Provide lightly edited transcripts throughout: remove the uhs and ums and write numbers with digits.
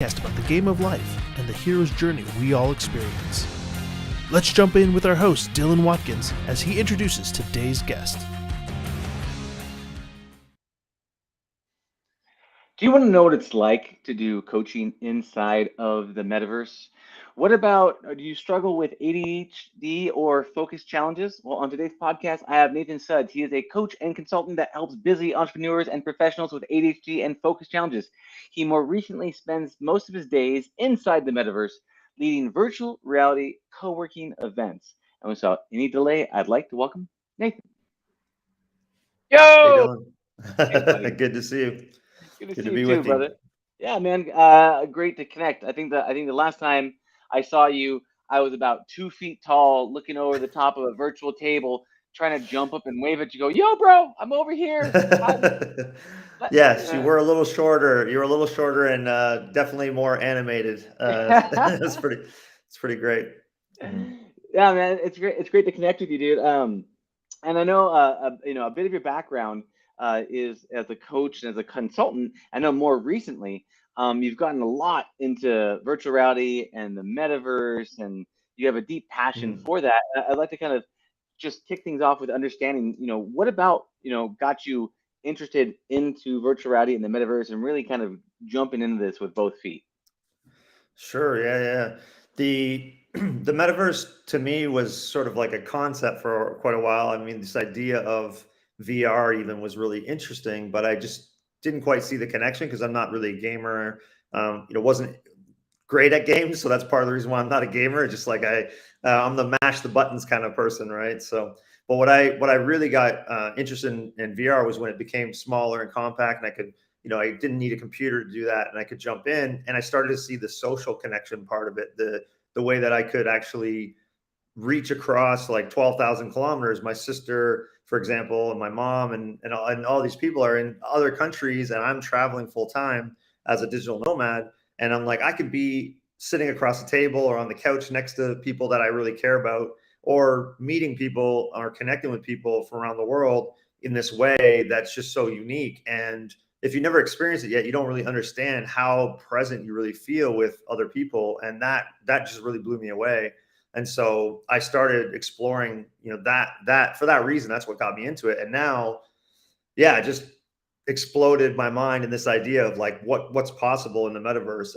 Podcast about the game of life and the hero's journey we all experience. Let's jump in with our host, Dylan Watkins, as he introduces today's guest. Do you want to know what it's like to do coaching inside of the metaverse? What about, do you struggle with ADHD or focus challenges? Well, on today's podcast, I have Nathan Sudds. He is a coach and consultant that helps busy entrepreneurs and professionals with ADHD and focus challenges. He more recently spends most of his days inside the metaverse, leading virtual reality co-working events. And without any delay, I'd like to welcome Nathan. Hey, Yo! Hey, buddy. Dylan. Good to see you. Good to Good see to be you too, with brother. you. Yeah, man. Great to connect. I think the last time I saw you, I was about 2 feet tall, looking over the top of a virtual table, trying to jump up and wave at you. Go, yo, bro, I'm over here. Yes, you were a little shorter. You were a little shorter and definitely more animated. It's pretty great. Mhm. Yeah, man. It's great. It's great to connect with you, dude. And I know, a bit of your background is as a coach and as a consultant. I know more recently, you've gotten a lot into virtual reality and the metaverse, and you have a deep passion Mhm. for that. I'd like to kind of just kick things off with understanding, what about, got you interested into virtual reality and the metaverse and really kind of jumping into this with both feet? Sure, yeah. The the metaverse to me was sort of like a concept for quite a while. I mean, this idea of VR even was really interesting, but I just didn't quite see the connection because I'm not really a gamer. Wasn't great at games, so that's part of the reason why I'm not a gamer. Just like I'm the mash the buttons kind of person, right? So, but what I really got interested in VR was when it became smaller and compact, and I could, I didn't need a computer to do that, and I could jump in, and I started to see the social connection part of it, the way that I could actually reach across like 12,000 kilometers. My sister, for example, and my mom and all these people are in other countries, and I'm traveling full time as a digital nomad. And I'm like, I could be sitting across the table or on the couch next to people that I really care about, or meeting people or connecting with people from around the world in this way that's just so unique. And if you never experienced it yet, you don't really understand how present you really feel with other people. And that just really blew me away. And so I started exploring, that for that reason, that's what got me into it. And now, yeah, it just exploded my mind in this idea of like what's possible in the metaverse.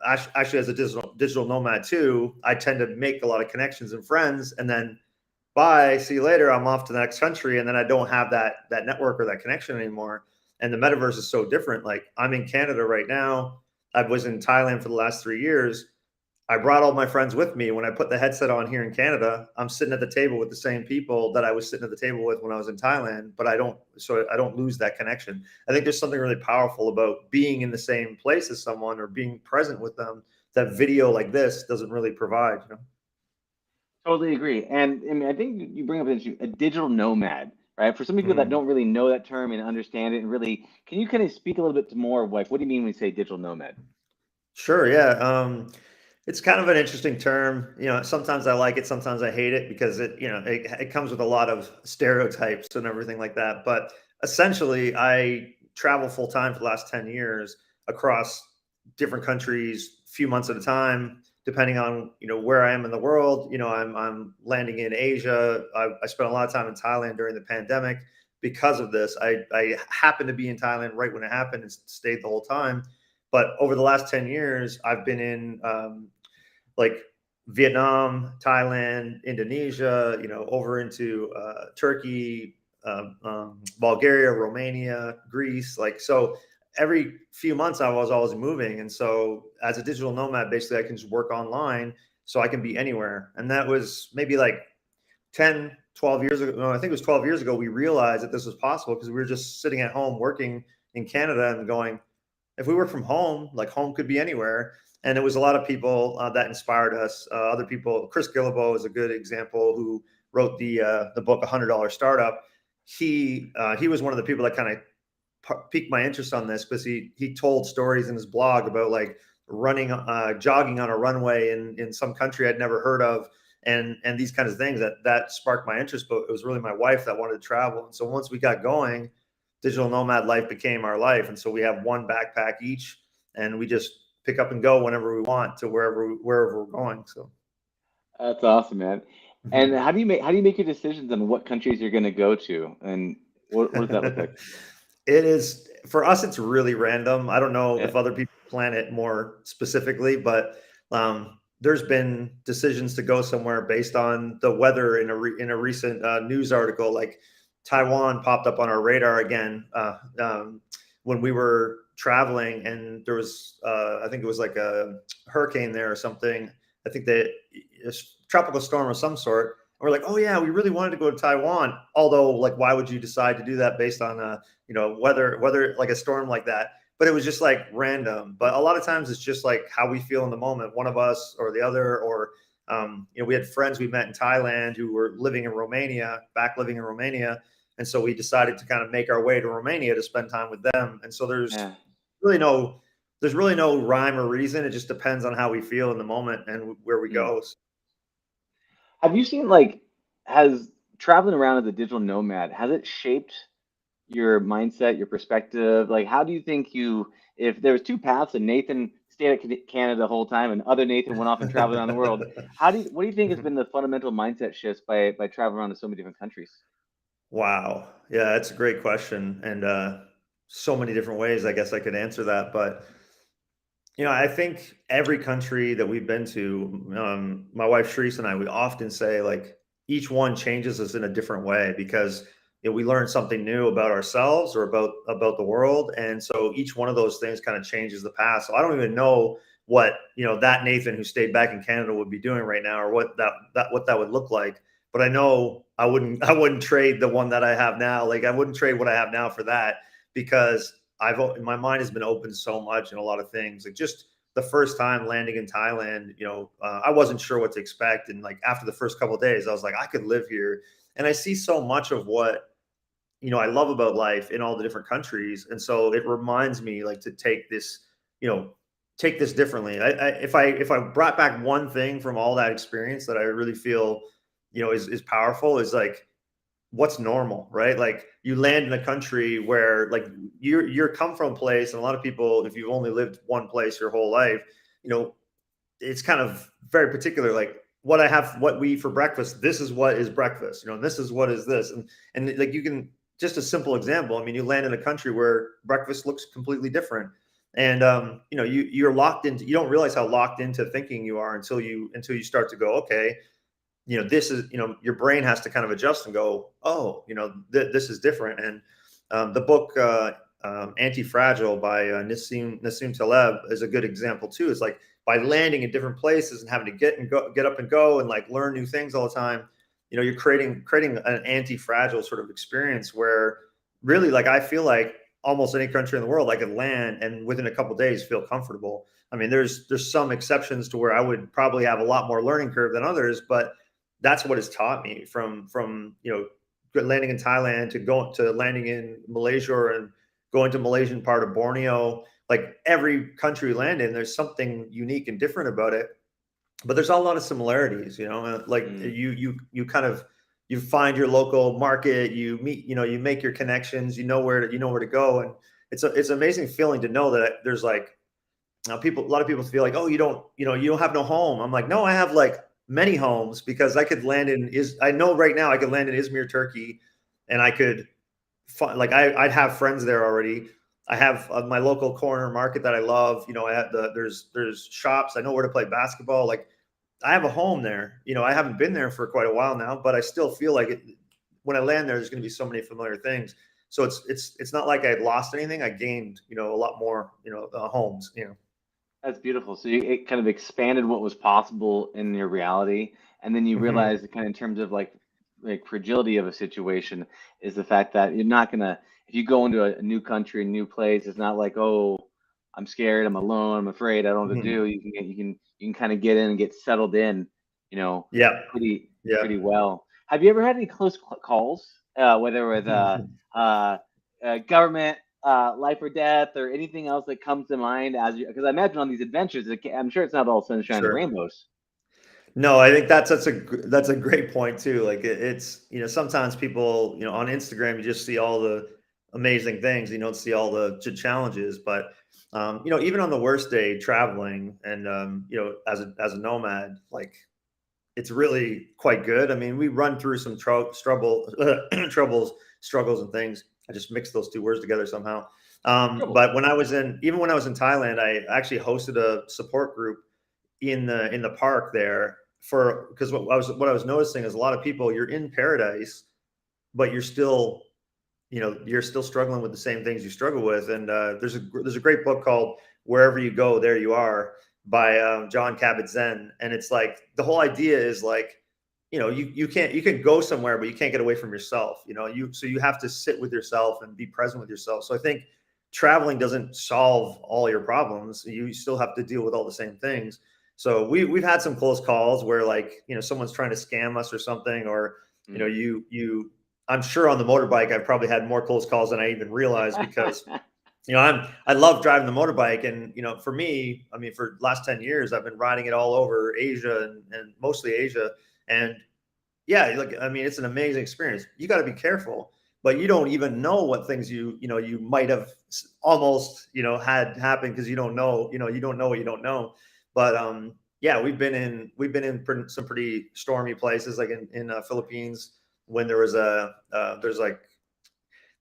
Actually, as a digital nomad too, I tend to make a lot of connections and friends, and then bye, see you later. I'm off to the next country, and then I don't have that network or that connection anymore. And the metaverse is so different. Like I'm in Canada right now. I was in Thailand for the last 3 years. I brought all my friends with me. When I put the headset on here in Canada, I'm sitting at the table with the same people that I was sitting at the table with when I was in Thailand, but I don't lose that connection. I think there's something really powerful about being in the same place as someone or being present with them that video like this doesn't really provide. Totally agree. And I mean, I think you bring up an issue, a digital nomad, right? For some people that Mm. don't really know that term and understand it, and really, can you kind of speak a little bit more of like, what do you mean when you say digital nomad? Sure, yeah. It's kind of an interesting term. Sometimes I like it, sometimes I hate it because it comes with a lot of stereotypes and everything like that. But essentially, I travel full time for the last 10 years across different countries, a few months at a time, depending on where I am in the world. I'm landing in Asia. I spent a lot of time in Thailand during the pandemic. Because of this, I happened to be in Thailand right when it happened and stayed the whole time. But over the last 10 years, I've been in like Vietnam, Thailand, Indonesia, over into Turkey, Bulgaria, Romania, Greece. Like, so every few months I was always moving. And so as a digital nomad, basically I can just work online so I can be anywhere. And that was maybe like 10, 12 years ago. No, I think it was 12 years ago. We realized that this was possible because we were just sitting at home working in Canada and going, if we work from home, like home could be anywhere. And it was a lot of people that inspired us. Other people, Chris Guillebeau is a good example, who wrote the book $100 Startup. He was one of the people that kind of piqued my interest on this because he told stories in his blog about like running, jogging on a runway in some country I'd never heard of, and these kinds of things that sparked my interest. But it was really my wife that wanted to travel, and so once we got going, digital nomad life became our life. And so we have one backpack each, and we just pick up and go whenever we want to wherever we're going. So That's awesome, man. And how do you make your decisions on what countries you're going to go to, and what does that look like? It is, for us, it's really random. I don't know Yeah. if other people plan it more specifically, but there's been decisions to go somewhere based on the weather in a recent news article. Like Taiwan popped up on our radar again when we were traveling, and there was I think it was like a hurricane there or something. I think a tropical storm of some sort. And we're like, oh yeah, we really wanted to go to Taiwan. Although, like, why would you decide to do that based on weather like a storm like that? But it was just like random. But a lot of times it's just like how we feel in the moment, one of us or the other. Or we had friends we met in Thailand who were living in Romania, and so we decided to kind of make our way to Romania to spend time with them. And so there's really no rhyme or reason. It just depends on how we feel in the moment and where we go. Have you seen has traveling around as a digital nomad, has it shaped your mindset, your perspective? Like, how do you think if there was two paths and Nathan stayed at Canada the whole time and other Nathan went off and traveled around the world, what do you think has been the fundamental mindset shifts by traveling around to so many different countries? Wow. Yeah, that's a great question. And so many different ways I guess I could answer that. But, I think every country that we've been to, my wife Sharice and I, we often say like each one changes us in a different way because we learn something new about ourselves or about the world. And so each one of those things kind of changes the past. So I don't even know what, that Nathan who stayed back in Canada would be doing right now or what that would look like. But I know I wouldn't trade the one that I have now. Like I wouldn't trade what I have now for that because my mind has been open so much in a lot of things. Like just the first time landing in Thailand, I wasn't sure what to expect. And like after the first couple of days, I was like, I could live here. And I see so much of what, I love about life in all the different countries. And so it reminds me like to take this differently. If I brought back one thing from all that experience that I really feel, is powerful is like, what's normal, right? Like you land in a country where like you're come from a place, and a lot of people, if you've only lived one place your whole life, it's kind of very particular. Like what we eat for breakfast, this is what is breakfast, and this is what is this. And like you can, just a simple example. I mean, you land in a country where breakfast looks completely different. And you're locked into, you don't realize how locked into thinking you are until you start to go, okay, this is, your brain has to kind of adjust and go, oh, this is different. And the book Anti-Fragile by Nassim Taleb is a good example too. It's like by landing in different places and having to get up and go and like learn new things all the time, you're creating an anti-fragile sort of experience where really, like, I feel like almost any country in the world I could land and within a couple of days feel comfortable. I mean, there's some exceptions to where I would probably have a lot more learning curve than others, but that's what it's taught me from landing in Thailand to landing in Malaysia and going to Malaysian part of Borneo. Like every country we land in, there's something unique and different about it, but there's a lot of similarities. Like you find your local market, you meet, you make your connections, you know where to go, and it's an amazing feeling to know that there's like, now a lot of people feel like, oh, you don't have no home. I'm like, no, I have like many homes because I could land I know right now I could land in Izmir, Turkey, and I could I'd have friends there already. I have my local corner market that I love. I have there's shops. I know where to play basketball. Like I have a home there. I haven't been there for quite a while now, but I still feel like when I land there, there's going to be so many familiar things. So it's not like I lost anything. I gained, a lot more, homes. That's beautiful. So it kind of expanded what was possible in your reality, and then you realize that kind of in terms of like fragility of a situation is the fact that you're not gonna, if you go into a new country, a new place, it's not like, oh, I'm scared, I'm alone, I'm afraid, I don't know what to do. You can kind of get in and get settled in, Yeah. pretty well. Have you ever had any close calls, whether with government, life or death, or anything else that comes to mind because I imagine on these adventures, I'm sure it's not all sunshine and rainbows. No, I think that's a great point too. Like it's, sometimes people, on Instagram, you just see all the amazing things. You don't see all the challenges, but even on the worst day traveling and, as a nomad, like it's really quite good. I mean, we run through some struggles and things. I just mixed those two words together somehow. But when I was in Thailand, I actually hosted a support group in the park there because what I was noticing is a lot of people, you're in paradise, but you're still struggling with the same things you struggle with. And there's a great book called Wherever You Go, There You Are by John Kabat-Zinn. And it's like, the whole idea is like, you can go somewhere, but you can't get away from yourself. So you have to sit with yourself and be present with yourself. So I think traveling doesn't solve all your problems. You still have to deal with all the same things. So we've had some close calls where, like, someone's trying to scam us or something, or, I'm sure on the motorbike, I've probably had more close calls than I even realized because, I love driving the motorbike. And, for me, I mean, for the last 10 years, I've been riding it all over Asia and mostly Asia. And yeah, I mean, it's an amazing experience. You got to be careful, but you don't even know what things you might have almost, had happen because you don't know what you don't know. But yeah, we've been in some pretty stormy places, like in Philippines, when there was there's like,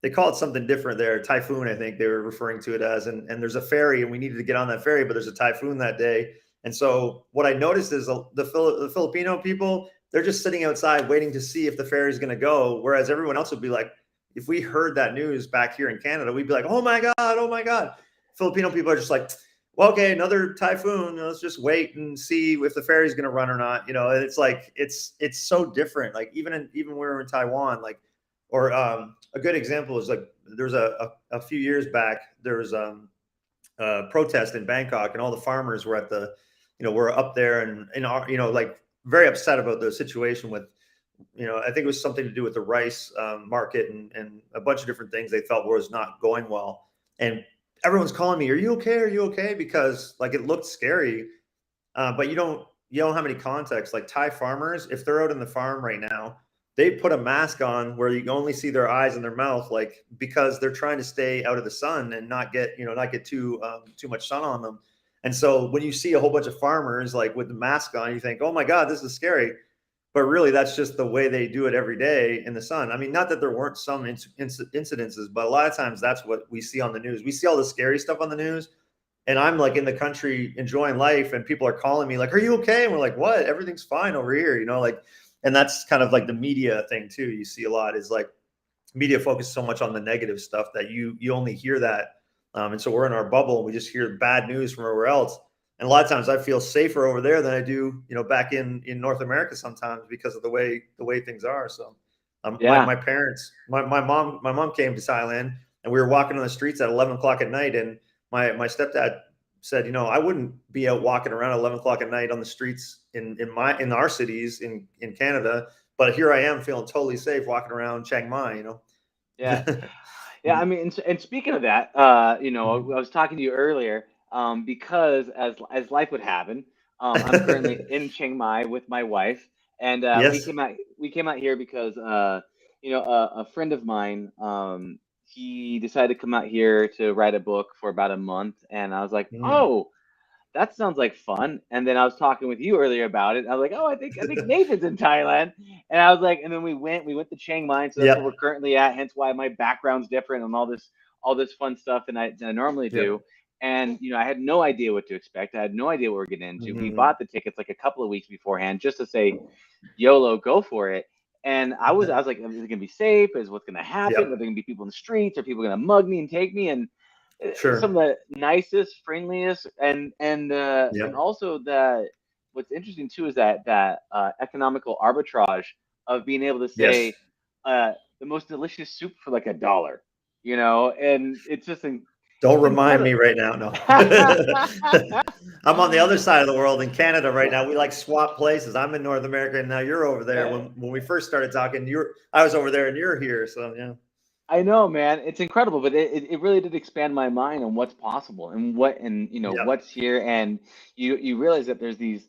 they call it something different there, typhoon, I think they were referring to it as, and there's a ferry and we needed to get on that ferry, but there's a typhoon that day. And so what I noticed is the Filipino people, they're just sitting outside waiting to see if the ferry is going to go. Whereas everyone else would be like, if we heard that news back here in Canada, we'd be like, oh my God. Filipino people are just like, well, okay, another typhoon. Let's just wait and see if the ferry's going to run or not. And it's like, it's so different. Like even when we were in Taiwan, like, or a good example is like, there's a few years back, there was a protest in Bangkok, and all the farmers were at were up there and like very upset about the situation with, I think it was something to do with the rice market and a bunch of different things they felt was not going well. And everyone's calling me, are you okay? Because like it looked scary, but you don't have any context. Like Thai farmers, if they're out in the farm right now, they put a mask on where you can only see their eyes and their mouth, like, because they're trying to stay out of the sun and not get too much sun on them. And so when you see a whole bunch of farmers like with the mask on, you think, oh my God, this is scary. But really, that's just the way they do it every day in the sun. I mean, not that there weren't some incidences, but a lot of times that's what we see on the news. We see all the scary stuff on the news, and I'm like in the country enjoying life, and people are calling me like, are you okay? And we're like, what? Everything's fine over here, like, and that's kind of like the media thing too. You see a lot is like media focus so much on the negative stuff that you only hear that. And so we're in our bubble and we just hear bad news from everywhere else. And a lot of times I feel safer over there than I do, back in North America sometimes because of the way things are. So my parents, my mom came to Thailand, and we were walking on the streets at 11 o'clock at night. And my stepdad said, I wouldn't be out walking around at 11 o'clock at night on the streets in our cities in Canada, but here I am feeling totally safe walking around Chiang Mai, Yeah. Yeah. I mean, and speaking of that, I was talking to you earlier, because as life would happen, I'm currently in Chiang Mai with my wife, and we Yes. came out here because a friend of mine, he decided to come out here to write a book for about a month, and I was like, oh, that sounds like fun. And then I was talking with you earlier about it. I was like, oh, I think Nathan's in Thailand. And I was like, and then we went to Chiang Mai. So that's where we're currently at. Hence why my background's different and all this fun stuff than I normally do. And, I had no idea what to expect. I had no idea what we're getting into. We bought the tickets like a couple of weeks beforehand just to say, YOLO, go for it. And I was like, is it going to be safe? Is what's going to happen? Are there going to be people in the streets? Are people going to mug me and take me? And some of the nicest, friendliest, and also that what's interesting too is that economical arbitrage of being able to say the most delicious soup for like $1, and it's just don't remind me right now. No, I'm on the other side of the world in Canada right now. We like swap places. I'm in North America and now you're over there. When we first started talking, I was over there and you're here. So yeah. I know, man. It's incredible, but it really did expand my mind on what's possible and what's here. And you realize that there's these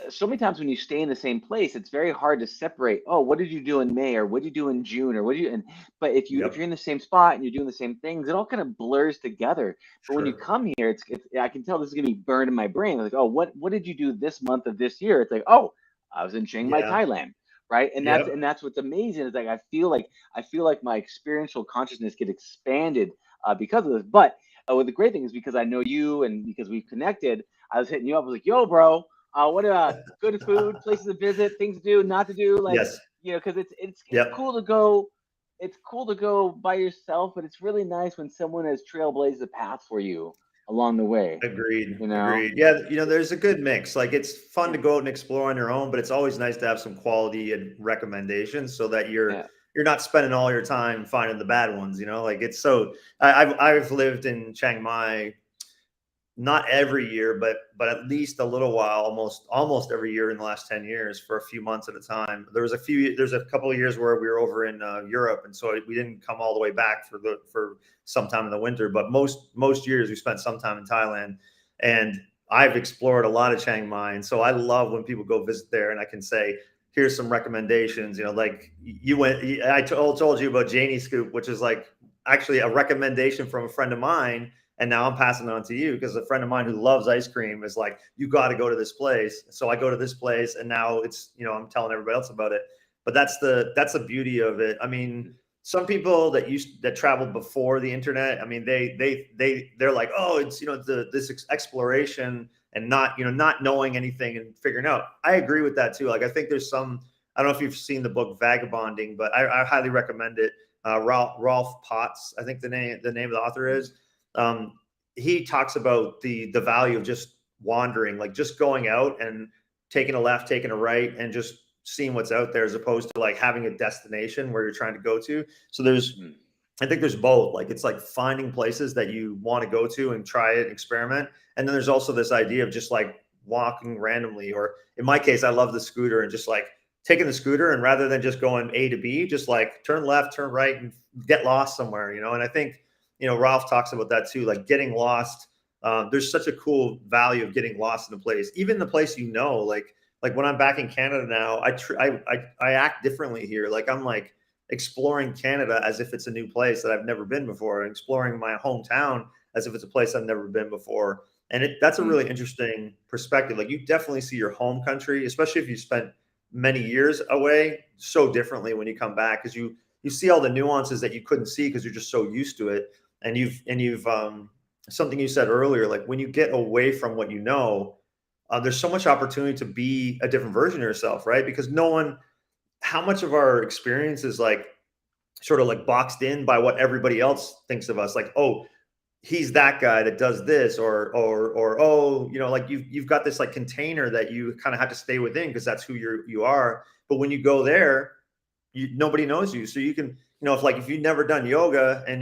so many times when you stay in the same place, it's very hard to separate. Oh, what did you do in May, or what did you do in June, or what do you? And but if you're Yep. in the same spot and you're doing the same things, it all kind of blurs together. But when you Sure. come here, it's I can tell this is gonna be burned in my brain. Like, oh, what did you do this month of this year? It's like, oh, I was in Chiang Mai, Yeah. Thailand, right? And Yep. that's what's amazing is like I feel like my experiential consciousness get expanded because of this. But well, the great thing is because I know you and because we've connected, I was hitting you up. I was like, yo, bro. What good food, places to visit, things to do, not to do, like Yes. because it's Yep. cool to go. It's cool to go by yourself, but it's really nice when someone has trailblazed a path for you along the way. Agreed. You know? Agreed. Yeah, there's a good mix. Like it's fun to Yeah, go out and explore on your own, but it's always nice to have some quality and recommendations so that yeah. you're not spending all your time finding the bad ones, Like it's so I've lived in Chiang Mai not every year, but at least a little while, almost every year in the last 10 years for a few months at a time. There's a couple of years where we were over in Europe, and so we didn't come all the way back for some time in the winter. But most years we spent some time in Thailand, and I've explored a lot of Chiang Mai, and so I love when people go visit there, and I can say, here's some recommendations. Like I told you about Janie Scoop, which is like actually a recommendation from a friend of mine, and now I'm passing it on to you because a friend of mine who loves ice cream is like, you got to go to this place. So I go to this place, and now it's, I'm telling everybody else about it. But that's the beauty of it. I mean, some people that traveled before the internet, I mean, they're like, oh, it's this exploration and not knowing anything and figuring out. I agree with that too. Like I think there's some. I don't know if you've seen the book Vagabonding, but I highly recommend it. Rolf Potts, I think the name of the author is. um, he talks about the value of just wandering, like just going out and taking a left, taking a right, and just seeing what's out there, as opposed to like having a destination where you're trying to go to. So Mhm. I think there's both. Like it's like finding places that you want to go to and try it, experiment, and then there's also this idea of just like walking randomly, or in my case, I love the scooter and just like taking the scooter, and rather than just going A to B, just like turn left, turn right, and get lost somewhere. And I think Ralph talks about that too, like getting lost. There's such a cool value of getting lost in a place, even the place like when I'm back in Canada now, I act differently here. Like I'm like exploring Canada as if it's a new place that I've never been before, and exploring my hometown as if it's a place I've never been before. And that's a Mhm. really interesting perspective. Like you definitely see your home country, especially if you spent many years away, so differently when you come back, because you see all the nuances that you couldn't see because you're just so used to it. And you've something you said earlier, like when you get away from what there's so much opportunity to be a different version of yourself, right? Because how much of our experience is like sort of like boxed in by what everybody else thinks of us, like, oh, he's that guy that does this, or oh, like you've got this like container that you kind of have to stay within because that's who you are. But when you go there, nobody knows you, so you can, if you've never done yoga and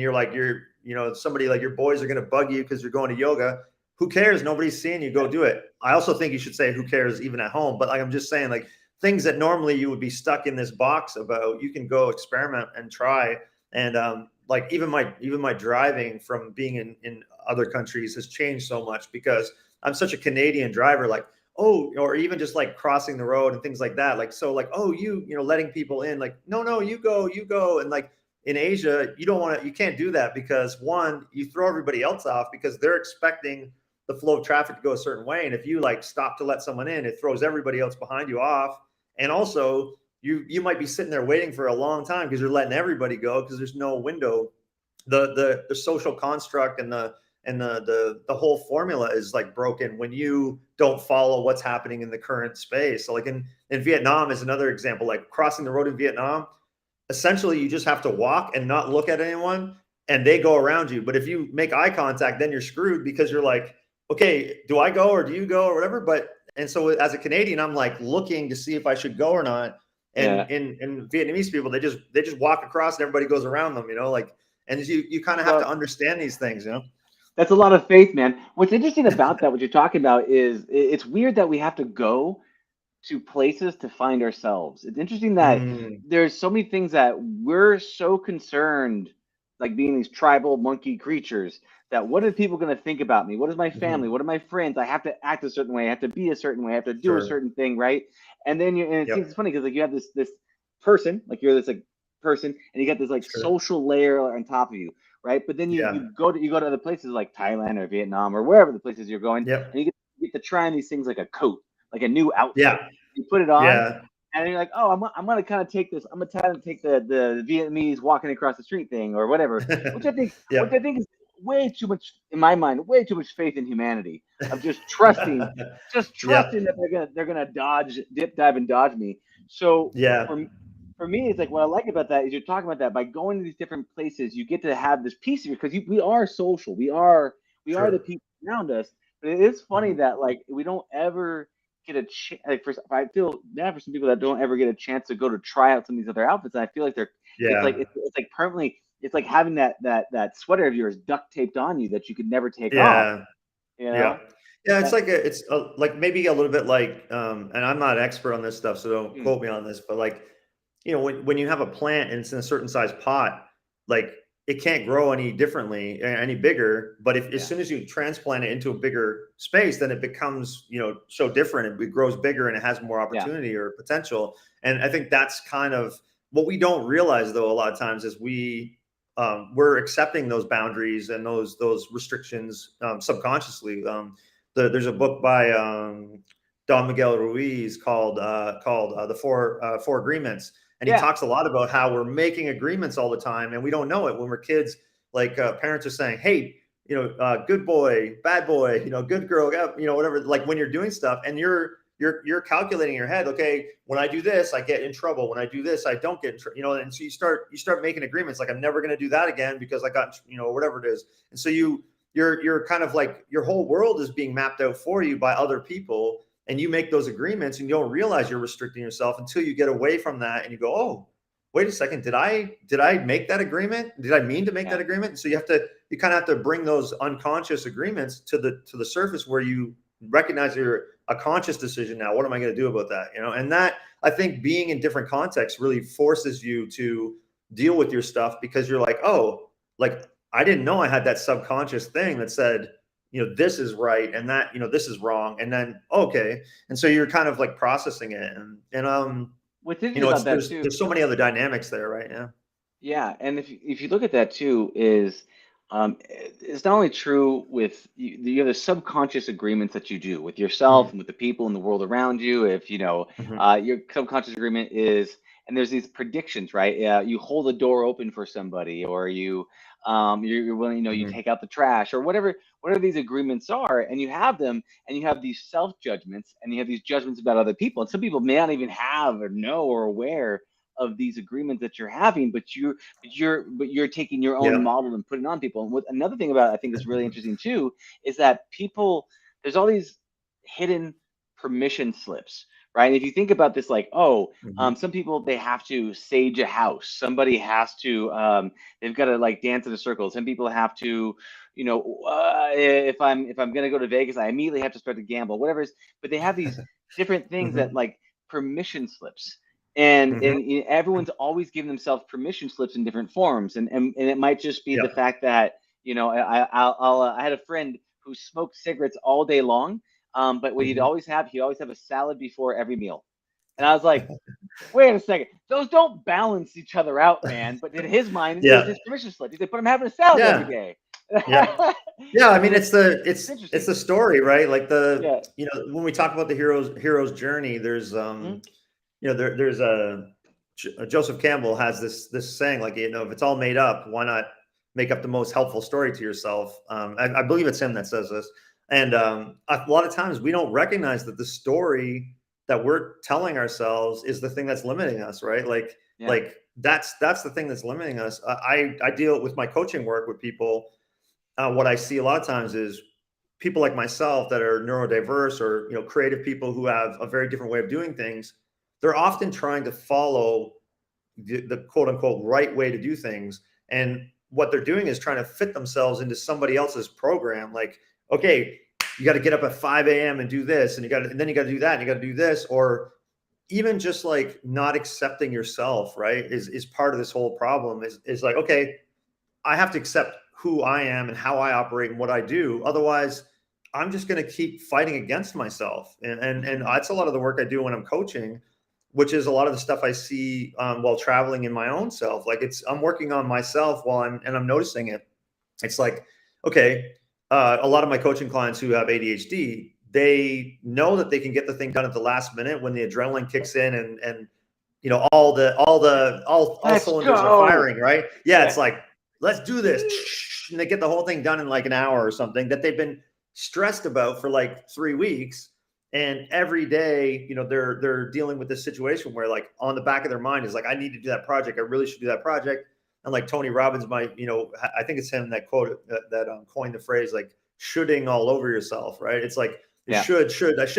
somebody like your boys are going to bug you because you're going to yoga. Who cares? Nobody's seeing you. Go Yeah. do it. I also think you should say who cares even at home, but like I'm just saying, like things that normally you would be stuck in this box about, you can go experiment and try. And like even my driving from being in other countries has changed so much because I'm such a Canadian driver. Like, oh, or even just like crossing the road and things like that. Like, so like, oh, letting people in, like, no, you go. And like in Asia, you can't do that because one, you throw everybody else off because they're expecting the flow of traffic to go a certain way. And if you like stop to let someone in, it throws everybody else behind you off. And also you might be sitting there waiting for a long time because you're letting everybody go because there's no window. The social construct and the whole formula is like broken when you don't follow what's happening in the current space. So like in Vietnam is another example, like crossing the road in Vietnam, essentially you just have to walk and not look at anyone, and they go around you. But if you make eye contact, then you're screwed because you're like, okay, do I go or do you go or whatever? And so as a Canadian, I'm like looking to see if I should go or not. And Yeah. in Vietnamese people, they just walk across and everybody goes around them, like, and you kind of have to Well, understand these things. that's a lot of faith, man. What's interesting about that, what you're talking about, is it's weird that we have to go to places to find ourselves. It's interesting that Mm, there's so many things that we're so concerned, like being these tribal monkey creatures, that what are people going to think about me? What is my family? Mhm. What are my friends? I have to act a certain way. I have to be a certain way. I have to do a Sure. certain thing, right? And then and it seems Yep. funny because like you have this person, like you're this like person, and you got this like Sure. social layer on top of you, right? But then you Yeah. you go to other places like Thailand or Vietnam or wherever the places you're going, Yep. and you get to try on these things like a coat, like a new outfit. Yeah. You put it on, Yeah. and you're like, oh, I'm gonna kind of take this. I'm gonna try to take the Vietnamese walking across the street thing or whatever, which I Yep. think is way too much in my mind, way too much faith in humanity of just Yep. trusting that they're gonna dip, dive, and dodge me. So Yeah. for me, it's like what I like about that is you're talking about that by going to these different places, you get to have this piece of it because we are social, we are the Sure. people around us. But it is funny Mhm. that like we don't ever get a chance. Like I feel bad for some people that don't ever get a chance to go to try out some of these other outfits. And I feel like Yeah. it's like permanently. It's like having that sweater of yours duct taped on you that you could never take off. Yeah. You Yeah. know? Yeah, it's That, like like maybe a little bit like, and I'm not expert on this stuff, so don't mm, quote me on this, but like, when you have a plant and it's in a certain size pot, like it can't grow any differently, any bigger. But if as yeah, soon as you transplant it into a bigger space, then it becomes, so different. It grows bigger and it has more yeah, opportunity or potential. And I think that's kind of what we don't realize though a lot of times is we're accepting those boundaries and those restrictions subconsciously. There's a book by Don Miguel Ruiz called the Four Agreements, and he yeah, talks a lot about how we're making agreements all the time, and we don't know it when we're kids. Like parents are saying, "Hey, good boy, bad boy, good girl, whatever." Like when you're doing stuff, and you're calculating in your head, okay, when I do this, I get in trouble. When I do this, I don't get in trouble. And so you start making agreements like I'm never going to do that again because I got, whatever it is. And so you're kind of like your whole world is being mapped out for you by other people, and you make those agreements and you don't realize you're restricting yourself until you get away from that and you go, oh, wait a second, did I make that agreement? Did I mean to make yeah. that agreement? And so you kind of have to bring those unconscious agreements to the surface where you recognize you're a conscious decision now. What am I going to do about that? And that, I think, being in different contexts really forces you to deal with your stuff because you're like, oh, like I didn't know I had that subconscious thing that said, this is right and that, this is wrong. And then, okay. And so you're kind of like processing it. And What's interesting about that too. there's so many other dynamics there, right? Yeah. Yeah, and if you look at that too, is it's not only true with you have the subconscious agreements that you do with yourself Mhm. and with the people in the world around you. If Mhm. your subconscious agreement is, and there's these predictions, right? Yeah, you hold the door open for somebody, or you're willing, you Mhm. take out the trash, or whatever these agreements are, and you have them, and you have these self judgments, and you have these judgments about other people, and some people may not even have or know or aware of these agreements that you're having, but you're taking your own Yeah. model and putting it on people. And what another thing about I think is really interesting too is that people there's all these hidden permission slips, right? And if you think about this, like, oh, Mhm. some people they have to sage a house. Somebody has to they've got to like dance in a circle. Some people have to, if I'm gonna go to Vegas, I immediately have to start to gamble, whatever it is. But they have these different things that Mhm. like permission slips and Mhm. everyone's always giving themselves permission slips in different forms, and it might just be the Yeah. fact that I had a friend who smoked cigarettes all day long, but what Mhm. he'd always have a salad before every meal, and I was like, wait a second, those don't balance each other out, man. But in his mind, it was Yeah. his permission slip. He said, but I'm having a salad every Yeah. day. Yeah. Yeah, I And mean, it's it's interesting. the story, right? Like Yeah. when we talk about the hero's journey, there's Mhm. there's a Joseph Campbell has this saying, like, if it's all made up, why not make up the most helpful story to yourself? I believe it's him that says this. And a lot of times we don't recognize that the story that we're telling ourselves is the thing that's limiting us, right? Yeah. Like that's the thing that's limiting us. I deal with my coaching work with people. What I see a lot of times is people like myself that are neurodiverse or creative people who have a very different way of doing things. They're often trying to follow the quote unquote right way to do things, and what they're doing is trying to fit themselves into somebody else's program. Like, okay, you got to get up at 5 a.m. and do this, and then you got to do that, and you got to do this, or even just like not accepting yourself, right? Is part of this whole problem. Is like, okay, I have to accept who I am and how I operate and what I do. Otherwise, I'm just going to keep fighting against myself. And that's a lot of the work I do when I'm coaching, which is a lot of the stuff I see while traveling in my own self. Like I'm working on myself while I'm noticing it. It's like, okay, a lot of my coaching clients who have ADHD, they know that they can get the thing done at the last minute when the adrenaline kicks in and all Let's cylinders are go. firing, right? Yeah, it's like, let's do this. And they get the whole thing done in like an hour or something that they've been stressed about for like 3 weeks. And every day, they're dealing with this situation where like on the back of their mind is like, I need to do that project. I really should do that project. And like Tony Robbins I think it's him that coined the phrase like shoulding all over yourself, right? It's like, I should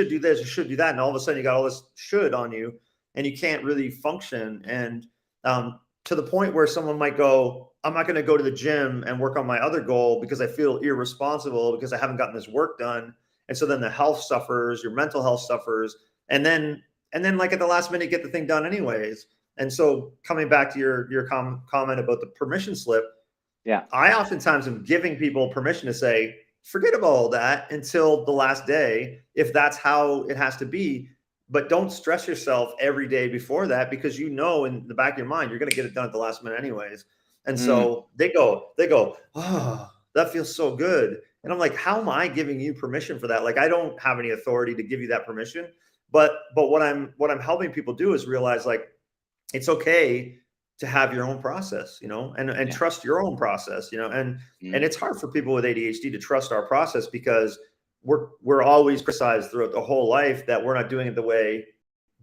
do this, I should do that. And all of a sudden you got all this should on you and you can't really function. And to the point where someone might go, I'm not going to go to the gym and work on my other goal because I feel irresponsible because I haven't gotten this work done. And so then the health suffers, your mental health suffers. And then like at the last minute, get the thing done anyways. And so coming back to your comment about the permission slip. Yeah. I oftentimes am giving people permission to say, forget about all that until the last day, if that's how it has to be. But don't stress yourself every day before that, because in the back of your mind, you're going to get it done at the last minute anyways. And so they go, oh, that feels so good. And I'm like, how am I giving you permission for that? Like, I don't have any authority to give you that permission. But what I'm helping people do is realize like, it's okay to have your own process, and trust your own process, and it's hard for people with ADHD to trust our process because we're always criticized throughout the whole life that we're not doing it the way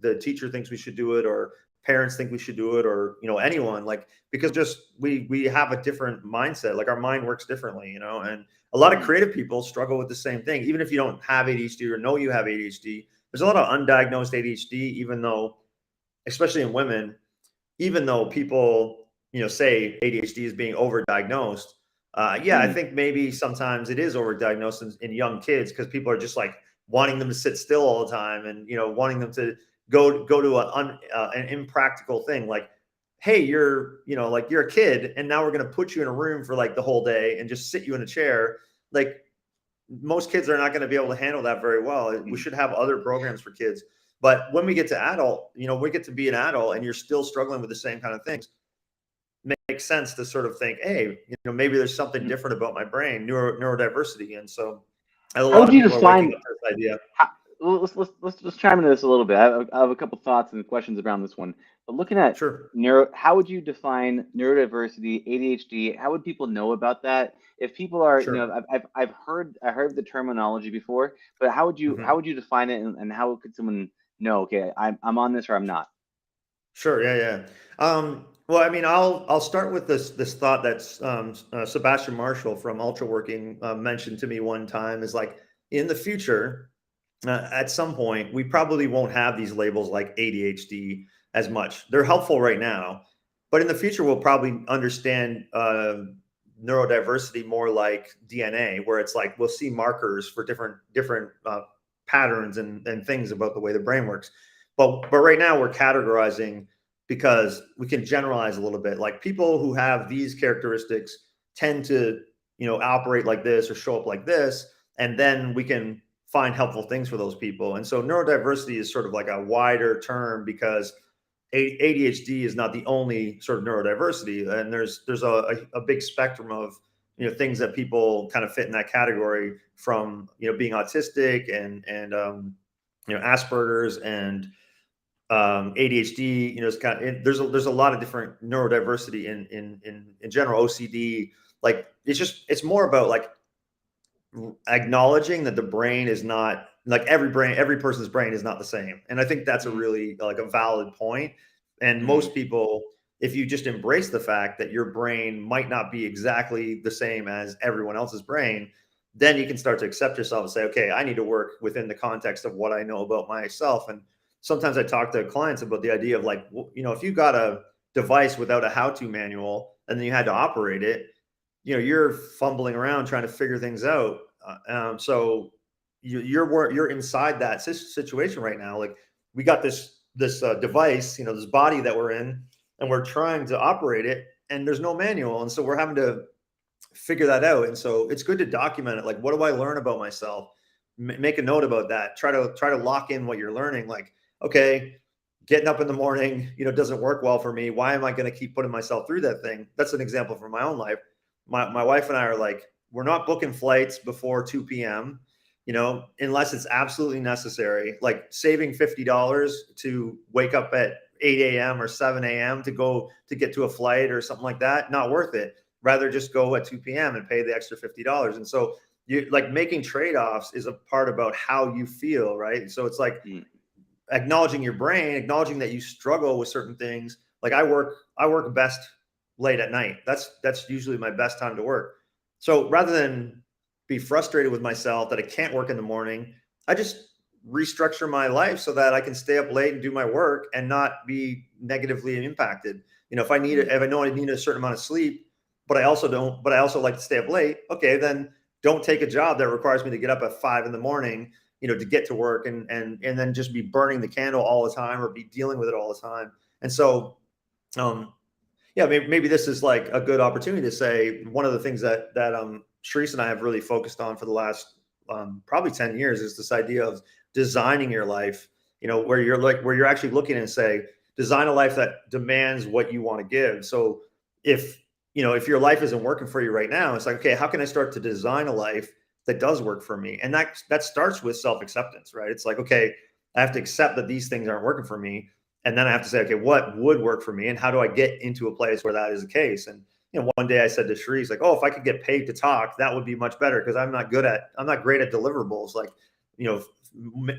the teacher thinks we should do it, or parents think we should do it, or anyone, like, because just we have a different mindset. Like our mind works differently, and a lot of creative people struggle with the same thing. Even if you don't have ADHD or know you have ADHD, there's a lot of undiagnosed ADHD, even though, especially in women, even though people say ADHD is being overdiagnosed. I think maybe sometimes it is overdiagnosed in young kids because people are just like wanting them to sit still all the time and wanting them to go to an impractical thing like, hey, you're a kid and now we're going to put you in a room for like the whole day and just sit you in a chair. Like most kids are not going to be able to handle that very well. We should have other programs for kids. But when we get to adult, we get to be an adult and you're still struggling with the same kind of things. Makes sense to sort of think, hey, maybe there's something different about my brain, neurodiversity. And so a lot of people are waking up to this idea. Let's chime into this a little bit. I have a couple thoughts and questions around this one. But looking at how would you define neurodiversity, ADHD? How would people know about that? If people are, I've heard the terminology before, but how would you define it, and how could someone know? Okay, I'm on this or I'm not. Sure. Yeah. Well, I mean, I'll start with this thought that Sebastian Marshall from Ultra Working mentioned to me one time. Is like, in the future, at some point, we probably won't have these labels like ADHD as much. They're helpful right now, but in the future, we'll probably understand neurodiversity more like DNA, where it's like we'll see markers for different patterns and things about the way the brain works. But right now we're categorizing because we can generalize a little bit. Like people who have these characteristics tend to, operate like this or show up like this, and then we can find helpful things for those people. And so neurodiversity is sort of like a wider term because ADHD is not the only sort of neurodiversity, and there's a big spectrum of things that people kind of fit in that category, from being autistic and Asperger's and ADHD. It's kind of, there's a lot of different neurodiversity in general. OCD, like it's more about like acknowledging that the brain is not like every person's brain is not the same. And I think that's a really like a valid point. And most people, if you just embrace the fact that your brain might not be exactly the same as everyone else's brain, then you can start to accept yourself and say, okay, I need to work within the context of what I know about myself. And sometimes I talk to clients about the idea of like, if you got a device without a how-to manual and then you had to operate it, you're fumbling around trying to figure things out. So you're inside that situation right now. Like we got this device, this body that we're in, and we're trying to operate it, and there's no manual, and so we're having to figure that out. And so it's good to document it. Like, what do I learn about myself? Make a note about that. Try to lock in what you're learning. Like, okay, getting up in the morning, doesn't work well for me. Why am I going to keep putting myself through that thing? That's an example from my own life. My wife and I are like, we're not booking flights before 2 p.m., unless it's absolutely necessary, like saving $50 to wake up at 8 a.m. or 7 a.m. to get to a flight or something like that. Not worth it. Rather just go at 2 p.m. and pay the extra $50. And so you like making trade-offs is a part about how you feel, right? So it's like acknowledging your brain, acknowledging that you struggle with certain things. Like I work best late at night. That's usually my best time to work. So rather than be frustrated with myself that I can't work in the morning, I just restructure my life so that I can stay up late and do my work and not be negatively impacted. If I know I need a certain amount of sleep, but I also like to stay up late. Okay, then don't take a job that requires me to get up at 5 a.m, to get to work and then just be burning the candle all the time or be dealing with it all the time. And so, maybe this is like a good opportunity to say one of the things that Sharice and I have really focused on for the last probably 10 years is this idea of designing your life, where you're actually looking and say, design a life that demands what you want to give. So if your life isn't working for you right now, it's like, okay, how can I start to design a life that does work for me? And that starts with self-acceptance, right? It's like, okay, I have to accept that these things aren't working for me. And then I have to say, okay, what would work for me? And how do I get into a place where that is the case? And, one day I said to Sharice, like, oh, if I could get paid to talk, that would be much better because I'm not great at deliverables. Like,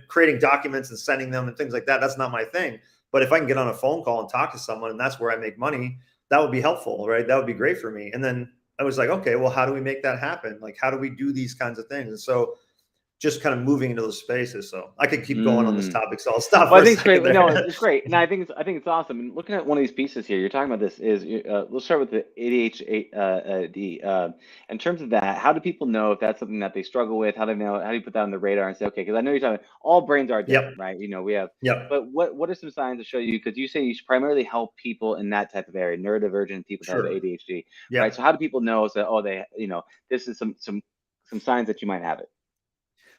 creating documents and sending them and things like that. That's not my thing. But if I can get on a phone call and talk to someone and that's where I make money, that would be helpful, right? That would be great for me. And then I was like, okay, well, how do we make that happen? Like, how do we do these kinds of things? And so just kind of moving into those spaces. So I could keep going on this topic, so I'll stop. Well, I think it's great. No, it's great, and I think it's awesome. And looking at one of these pieces here, you're talking about this is let's start with the ADHD. In terms of that, how do people know if that's something that they struggle with? How do you put that on the radar and say, okay, because I know you're talking all brains are different, right? We have. But what are some signs to show you? Because you say you should primarily help people in that type of area, neurodivergent people that have ADHD, right? So how do people know that this is some signs that you might have it?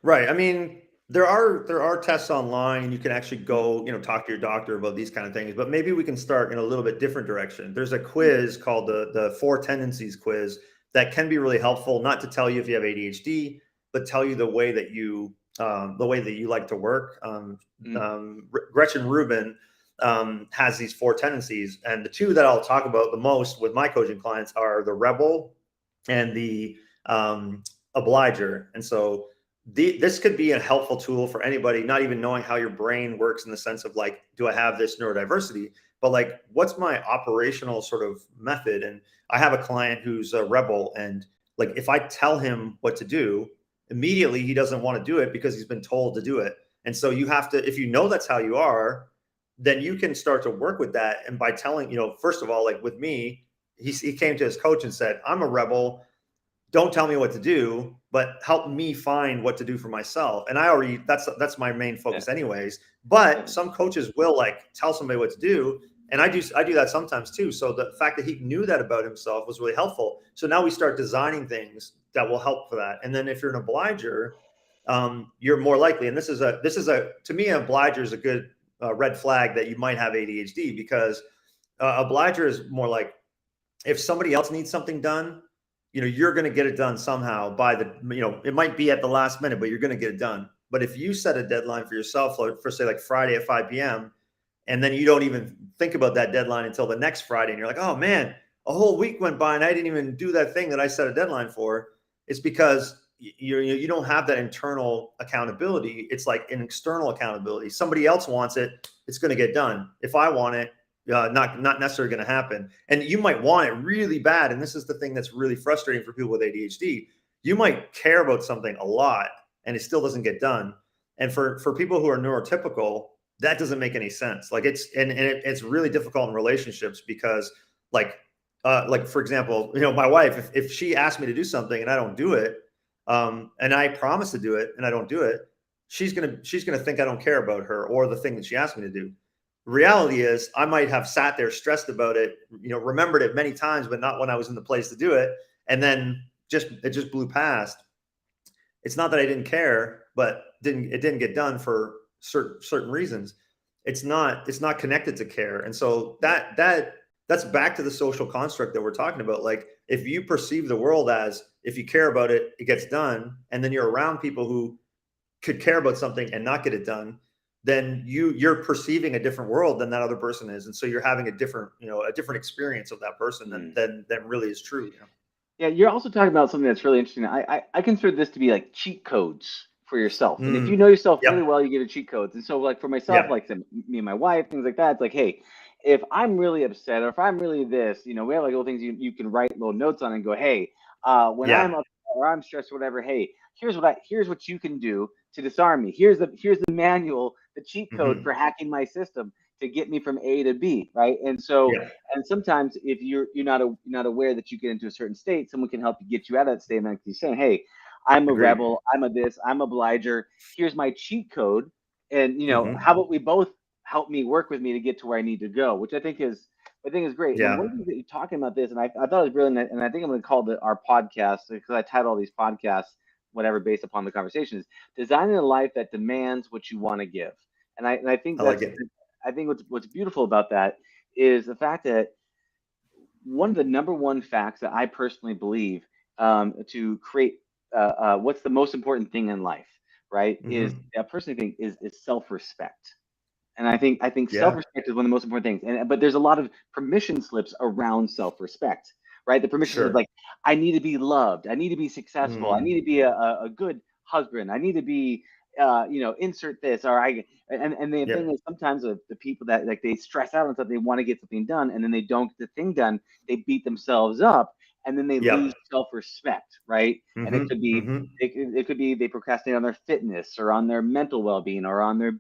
Right. I mean, there are tests online. You can actually go, talk to your doctor about these kind of things, but maybe we can start in a little bit different direction. There's a quiz called the 4 Tendencies quiz that can be really helpful, not to tell you if you have ADHD, but tell you the way that you like to work. Gretchen Rubin has these 4 tendencies, and the 2 that I'll talk about the most with my coaching clients are the rebel and the obliger. And so this could be a helpful tool for anybody, not even knowing how your brain works in the sense of like, do I have this neurodiversity? But like, what's my operational sort of method? And I have a client who's a rebel, and like, if I tell him what to do, immediately he doesn't want to do it because he's been told to do it. And so you have to, if you know that's how you are, then you can start to work with that. And by telling, first of all, like with me, he came to his coach and said, I'm a rebel. Don't tell me what to do, but help me find what to do for myself. And that's my main focus anyways. But some coaches will like tell somebody what to do. And I do that sometimes too. So the fact that he knew that about himself was really helpful. So now we start designing things that will help for that. And then if you're an obliger, you're more likely, and this is to me, an obliger is a good red flag that you might have ADHD, because obliger is more like, if somebody else needs something done, you're going to get it done somehow by it might be at the last minute, but you're going to get it done. But if you set a deadline for yourself for say like Friday at 5 p.m., and then you don't even think about that deadline until the next Friday, and you're like, oh man, a whole week went by and I didn't even do that thing that I set a deadline for. It's because you don't have that internal accountability. It's like an external accountability. Somebody else wants it, it's going to get done. If I want it, not necessarily going to happen. And you might want it really bad. And this is the thing that's really frustrating for people with ADHD. You might care about something a lot and it still doesn't get done. And for people who are neurotypical, that doesn't make any sense. Like it's really difficult in relationships because like for example, my wife, if she asks me to do something and I don't do it, and I promise to do it and I don't do it, she's going to think I don't care about her or the thing that she asked me to do. Reality is I might have sat there stressed about it, remembered it many times, but not when I was in the place to do it. And then it just blew past. It's not that I didn't care, but it didn't get done for certain reasons. It's not connected to care. And so that's back to the social construct that we're talking about. Like, if you perceive the world as, if you care about it, it gets done, and then you're around people who could care about something and not get it done, then you're perceiving a different world than that other person is. And so you're having a different experience of that person than really is true. Yeah, you're also talking about something that's really interesting. I consider this to be like cheat codes for yourself. And if you know yourself really well, you get a cheat codes. And so, like, for myself, like me and my wife, things like that, it's like, hey, if I'm really upset, or if I'm really this, we have like little things you can write little notes on and go, hey, when I'm upset or I'm stressed or whatever, hey, here's what you can do to disarm me. Here's the manual, the cheat code for hacking my system to get me from A to B, right? And so, and sometimes if you're not aware that you get into a certain state, someone can help you get you out of that state. And like you're saying, hey, I'm a rebel, I'm a this, I'm a obliger. Here's my cheat code, and how about we both help me work with me to get to where I need to go, which I think is great. Yeah. And one thing that you're talking about this, and I thought it was brilliant, and I think I'm going to call our podcast, because I title all these podcasts whatever based upon the conversations, designing a life that demands what you want to give. And I think that's, I think what's beautiful about that is the fact that one of the number one facts that I personally believe to create what's the most important thing in life, right? Is I personally think is self-respect. And I think self-respect is one of the most important things. But there's a lot of permission slips around self-respect, right? The permission is like, I need to be loved, I need to be successful, I need to be a good husband, I need to be insert this, or the thing is, sometimes the people that, like, they stress out on something, they want to get something done, and then they don't get the thing done, they beat themselves up, and then they lose self-respect, right? And it could be it could be they procrastinate on their fitness, or on their mental well-being, or on their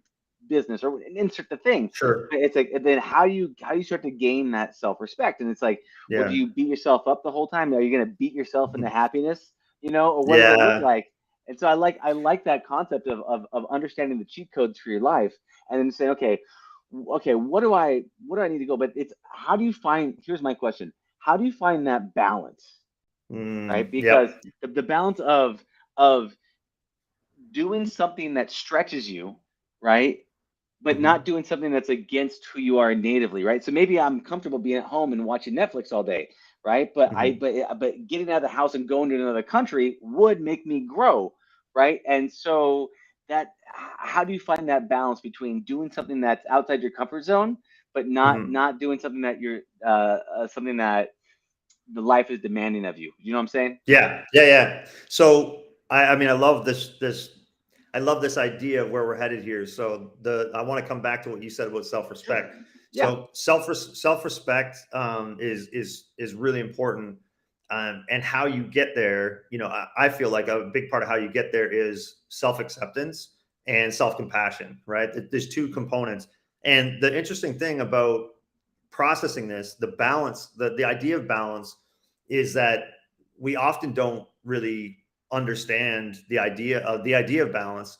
business, or insert the thing. It's like, and then how you start to gain that self-respect, and it's like, well, do you beat yourself up the whole time? Are you going to beat yourself into happiness, or what does it look like? And so I like that concept of understanding the cheat codes for your life, and then saying, okay, what do I need to go? But it's, how do you find? Here's my question: how do you find that balance, right? Because the balance of doing something that stretches you, right, but not doing something that's against who you are natively, right? So maybe I'm comfortable being at home and watching Netflix all day, right? But but getting out of the house and going to another country would make me grow, right? And so how do you find that balance between doing something that's outside your comfort zone, but not doing something that you're something that the life is demanding of you? You know what I'm saying? Yeah. So I mean, I love I love this idea of where we're headed here. So I want to come back to what you said about self-respect. So self-respect is really important, and how you get there. I feel like a big part of how you get there is self-acceptance and self-compassion. Right? There's two components, and the interesting thing about processing this, the balance, the idea of balance, is that we often don't really understand the idea of balance.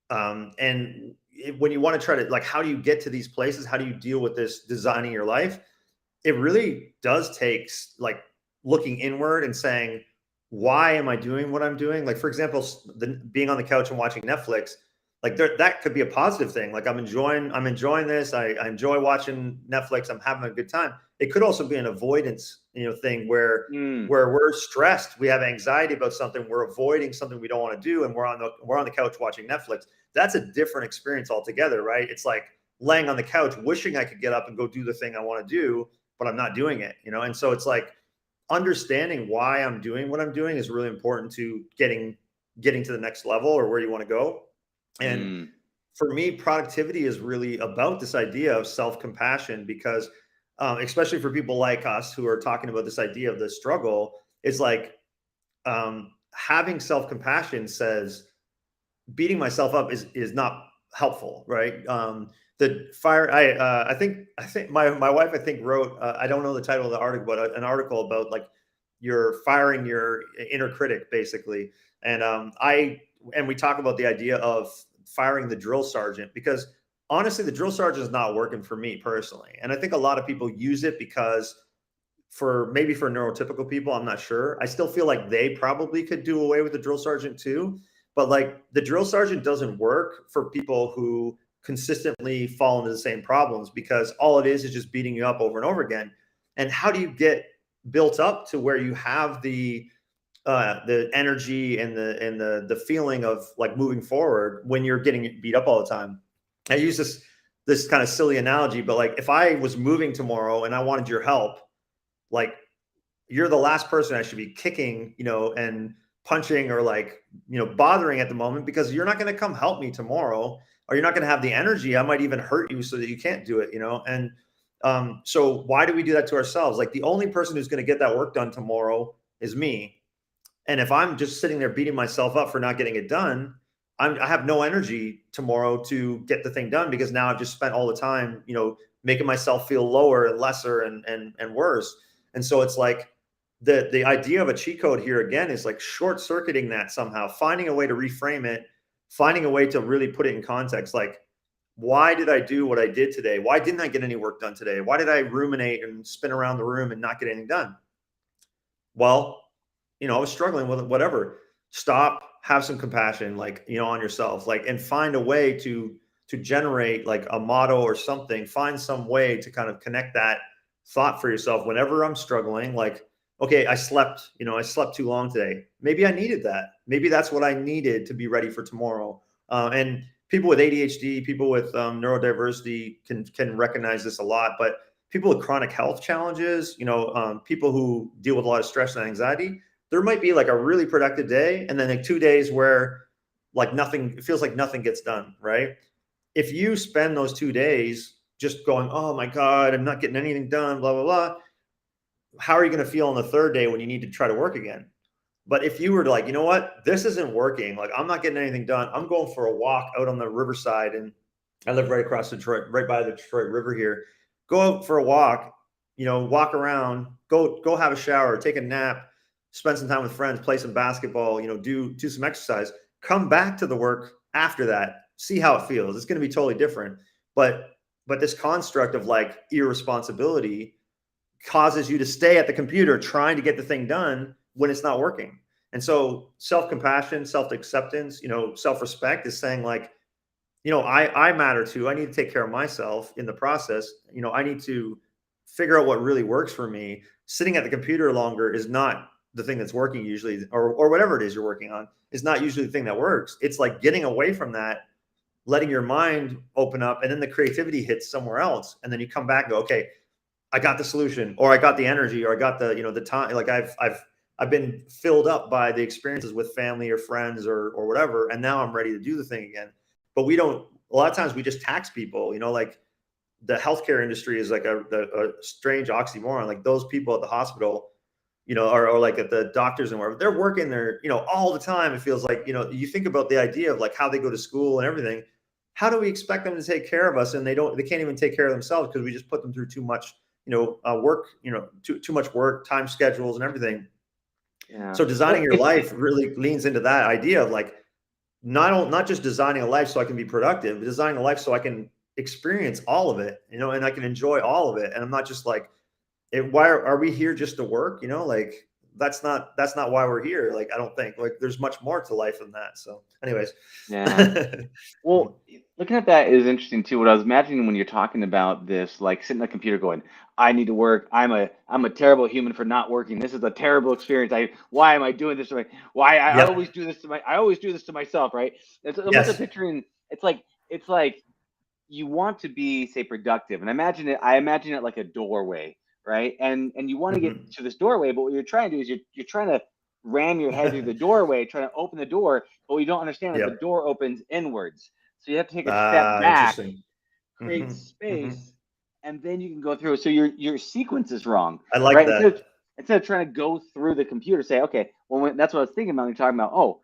And when you want to try to, like, how do you get to these places? How do you deal with this designing your life? It really does take, like, looking inward and saying, why am I doing what I'm doing? Like, for example, being on the couch and watching Netflix, like, that could be a positive thing. Like, I'm enjoying this. I enjoy watching Netflix. I'm having a good time. It could also be an avoidance, thing where we're stressed, we have anxiety about something, we're avoiding something we don't want to do, and we're on the couch watching Netflix. That's a different experience altogether, right? It's like laying on the couch, wishing I could get up and go do the thing I want to do, but I'm not doing it, And so it's like, understanding why I'm doing what I'm doing is really important to getting to the next level, or where you want to go. And for me, productivity is really about this idea of self-compassion, because especially for people like us who are talking about this idea of the struggle, is like, having self-compassion says beating myself up is not helpful, right? I think my wife, I think, wrote, I don't know the title of the article, but an article about, like, you're firing your inner critic, basically. And we talk about the idea of firing the drill sergeant, because honestly, the drill sergeant is not working for me personally. And I think a lot of people use it because maybe for neurotypical people, I'm not sure. I still feel like they probably could do away with the drill sergeant too. But like the drill sergeant doesn't work for people who consistently fall into the same problems, because all it is just beating you up over and over again. And how do you get built up to where you have the energy and the feeling of like moving forward when you're getting beat up all the time? I use this kind of silly analogy, but like if I was moving tomorrow and I wanted your help, like you're the last person I should be kicking, and punching or like, bothering at the moment, because you're not going to come help me tomorrow, or you're not going to have the energy. I might even hurt you so that you can't do it, and so why do we do that to ourselves? Like the only person who's going to get that work done tomorrow is me. And if I'm just sitting there beating myself up for not getting it done, I have no energy tomorrow to get the thing done, because now I've just spent all the time, making myself feel lower and lesser and worse. And so it's like the idea of a cheat code here again is like short circuiting that somehow, finding a way to reframe it, finding a way to really put it in context. Like, why did I do what I did today? Why didn't I get any work done today? Why did I ruminate and spin around the room and not get anything done? Well, I was struggling with whatever. Stop, have some compassion, like, on yourself, like, and find a way to generate like a motto or something. Find some way to kind of connect that thought for yourself. Whenever I'm struggling, like, okay, I slept too long today. Maybe I needed that. Maybe that's what I needed to be ready for tomorrow. And people with ADHD, people with neurodiversity can recognize this a lot, but people with chronic health challenges, people who deal with a lot of stress and anxiety, there might be like a really productive day and then like 2 days where like it feels like nothing gets done, right? If you spend those 2 days just going, oh my God, I'm not getting anything done, blah, blah, blah, how are you going to feel on the third day when you need to try to work again? But if you were to like, you know what, this isn't working, like I'm not getting anything done, I'm going for a walk out on the riverside, and I live right across Detroit, right by the Detroit River here. Go out for a walk, walk around, go have a shower, take a nap, spend some time with friends, play some basketball, do some exercise, come back to the work after that, see how it feels. It's going to be totally different. But this construct of like irresponsibility causes you to stay at the computer trying to get the thing done when it's not working. And so self-compassion, self-acceptance, self-respect is saying like, I matter too. I need to take care of myself in the process. I need to figure out what really works for me. Sitting at the computer longer is not the thing that's working usually, or whatever it is you're working on is not usually the thing that works. It's like getting away from that, letting your mind open up, and then the creativity hits somewhere else. And then you come back and go, okay, I got the solution, or I got the energy, or I got the, the time. Like I've been filled up by the experiences with family or friends or whatever. And now I'm ready to do the thing again. But a lot of times we just tax people, like the healthcare industry is like a strange oxymoron. Like those people at the hospital, or like at the doctors and wherever, they're working there, all the time. It feels like, you think about the idea of like how they go to school and everything. How do we expect them to take care of us? And they can't even take care of themselves because we just put them through too much, work, too much work, time schedules and everything. Yeah. So designing your life really leans into that idea of like, not just designing a life so I can be productive, but designing a life so I can experience all of it, and I can enjoy all of it. And I'm not just like, why are we here just to work? Like that's not why we're here. Like, I don't think, like, there's much more to life than that. So anyways. Yeah. Well, looking at that is interesting too. What I was imagining when you're talking about this, like sitting at the computer going, I need to work. I'm a terrible human for not working. This is a terrible experience. Why am I doing this to my, why I Yep. always do this to myself, right? It's almost picturing, it's like you want to be, say, productive. And I imagine it like a doorway, right? And you want to get to this doorway, but what you're trying to do is you're trying to ram your head through the doorway, trying to open the door, but you don't understand that the door opens inwards. So you have to take a step back, create space, and then you can go through. So your sequence is wrong. I like right? that. Instead of trying to go through the computer, say, okay, well, that's what I was thinking about when you're talking about, oh,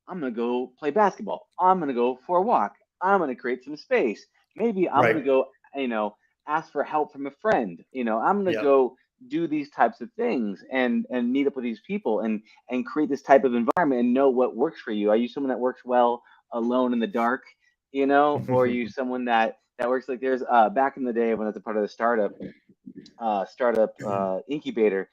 I'm going to go play basketball. I'm going to go for a walk. I'm going to create some space. Maybe I'm going to go, ask for help from a friend. I'm going to go do these types of things and meet up with these people and create this type of environment and know what works for you. Are you someone that works well alone in the dark, or are you someone that works like there's back in the day when I was a part of the startup, startup incubator,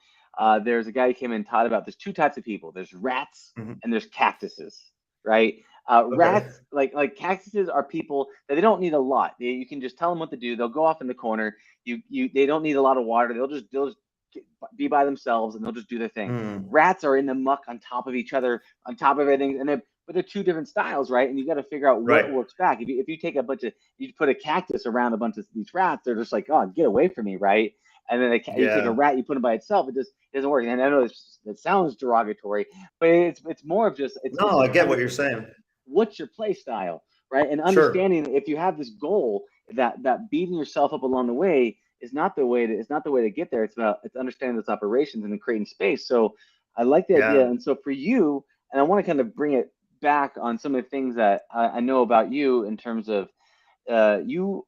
there's a guy who came in and taught about there's two types of people. There's rats Hmm. and there's cactuses, right? Okay. Rats, like cactuses, are people that they don't need a lot. You can just tell them what to do. They'll go off in the corner. They don't need a lot of water. They'll just be by themselves and they'll just do their thing. Mm. Rats are in the muck on top of each other, on top of everything, but they're two different styles, right? And you got to figure out what Right. works back. If you take you put a cactus around a bunch of these rats, they're just like, oh, get away from me, right? And then you take a Yeah. rat, you put it by itself, it doesn't work. And I know it sounds derogatory, but it's more of just it's No, I just get what you're saying. what's your play style, right? And Sure. understanding if you have this goal, that beating yourself up along the way is not the way to get there. It's understanding those operations and then creating space. So I like the idea. Yeah. And so for you, and I want to kind of bring it back on some of the things that I know about you in terms of you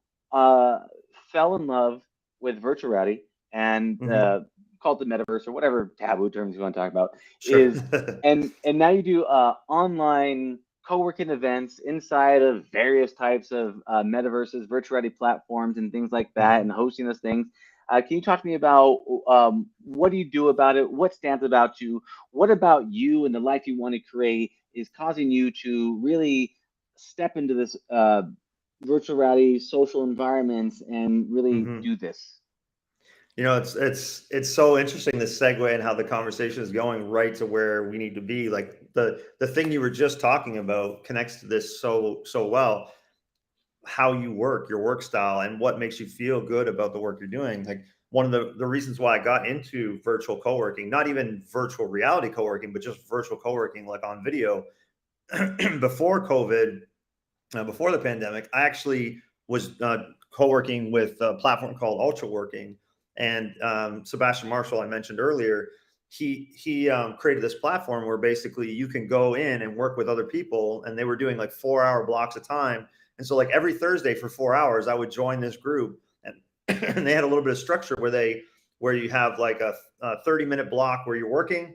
fell in love with virtual reality and Hmm. called the metaverse or whatever taboo terms you want to talk about Sure. is and now you do online co-working events inside of various types of metaverses, virtual reality platforms, and things like that, and Hmm. hosting those things. Can you talk to me about what do you do about it? What stands about you? What about you and the life you want to create is causing you to really step into this virtual reality social environments and really Hmm. do this? It's so interesting, this segue and how the conversation is going right to where we need to be. Like the thing you were just talking about connects to this so well. How you work, your work style, and what makes you feel good about the work you're doing. Like one of the reasons why I got into virtual co-working, not even virtual reality co-working, but just virtual co-working, like on video, before COVID, before the pandemic, I actually was co-working with a platform called Ultra Working, and Sebastian Marshall, I mentioned earlier, he created this platform where basically you can go in and work with other people, and they were doing like 4 hour blocks of time. And so like every Thursday for 4 hours, I would join this group, and, and they had a little bit of structure where you have like a 30-minute block where you're working,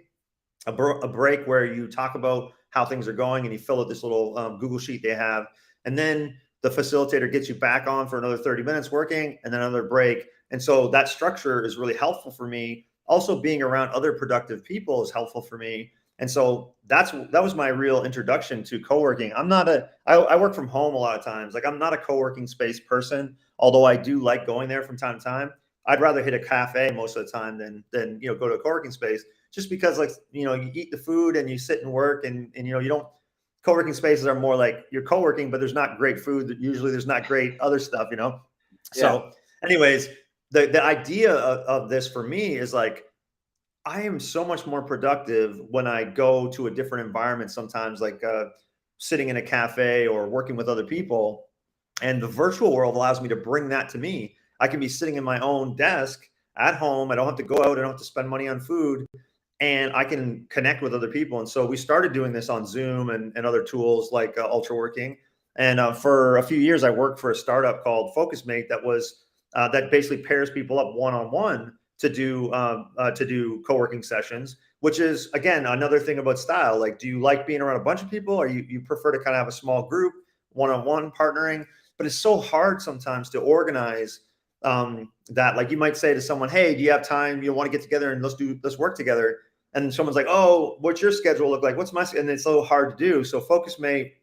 a break where you talk about how things are going and you fill out this little Google sheet they have. And then the facilitator gets you back on for another 30 minutes working and then another break. And so that structure is really helpful for me. Also, being around other productive people is helpful for me. And so that was my real introduction to co-working. I work from home a lot of times. Like I'm not a co-working space person, although I do like going there from time to time. I'd rather hit a cafe most of the time than go to a co-working space, just because like you eat the food and you sit and work, and you don't, co-working spaces are more like you're co-working, but there's not great food. Usually there's not great other stuff. Yeah. So anyways, the idea of this for me is like, I am so much more productive when I go to a different environment sometimes, like sitting in a cafe or working with other people. And the virtual world allows me to bring that to me. I can be sitting in my own desk at home. I don't have to go out. I don't have to spend money on food, and I can connect with other people. And so we started doing this on Zoom and other tools like Ultra Working. And for a few years, I worked for a startup called FocusMate that basically pairs people up one on one to do co-working sessions, which is again another thing about style. Like, do you like being around a bunch of people, or you prefer to kind of have a small group, one on one partnering? But it's so hard sometimes to organize that. Like you might say to someone, "Hey, do you have time? You want to get together and let's work together?" And someone's like, "Oh, what's your schedule look like? What's my?" And it's so hard to do. So FocusMate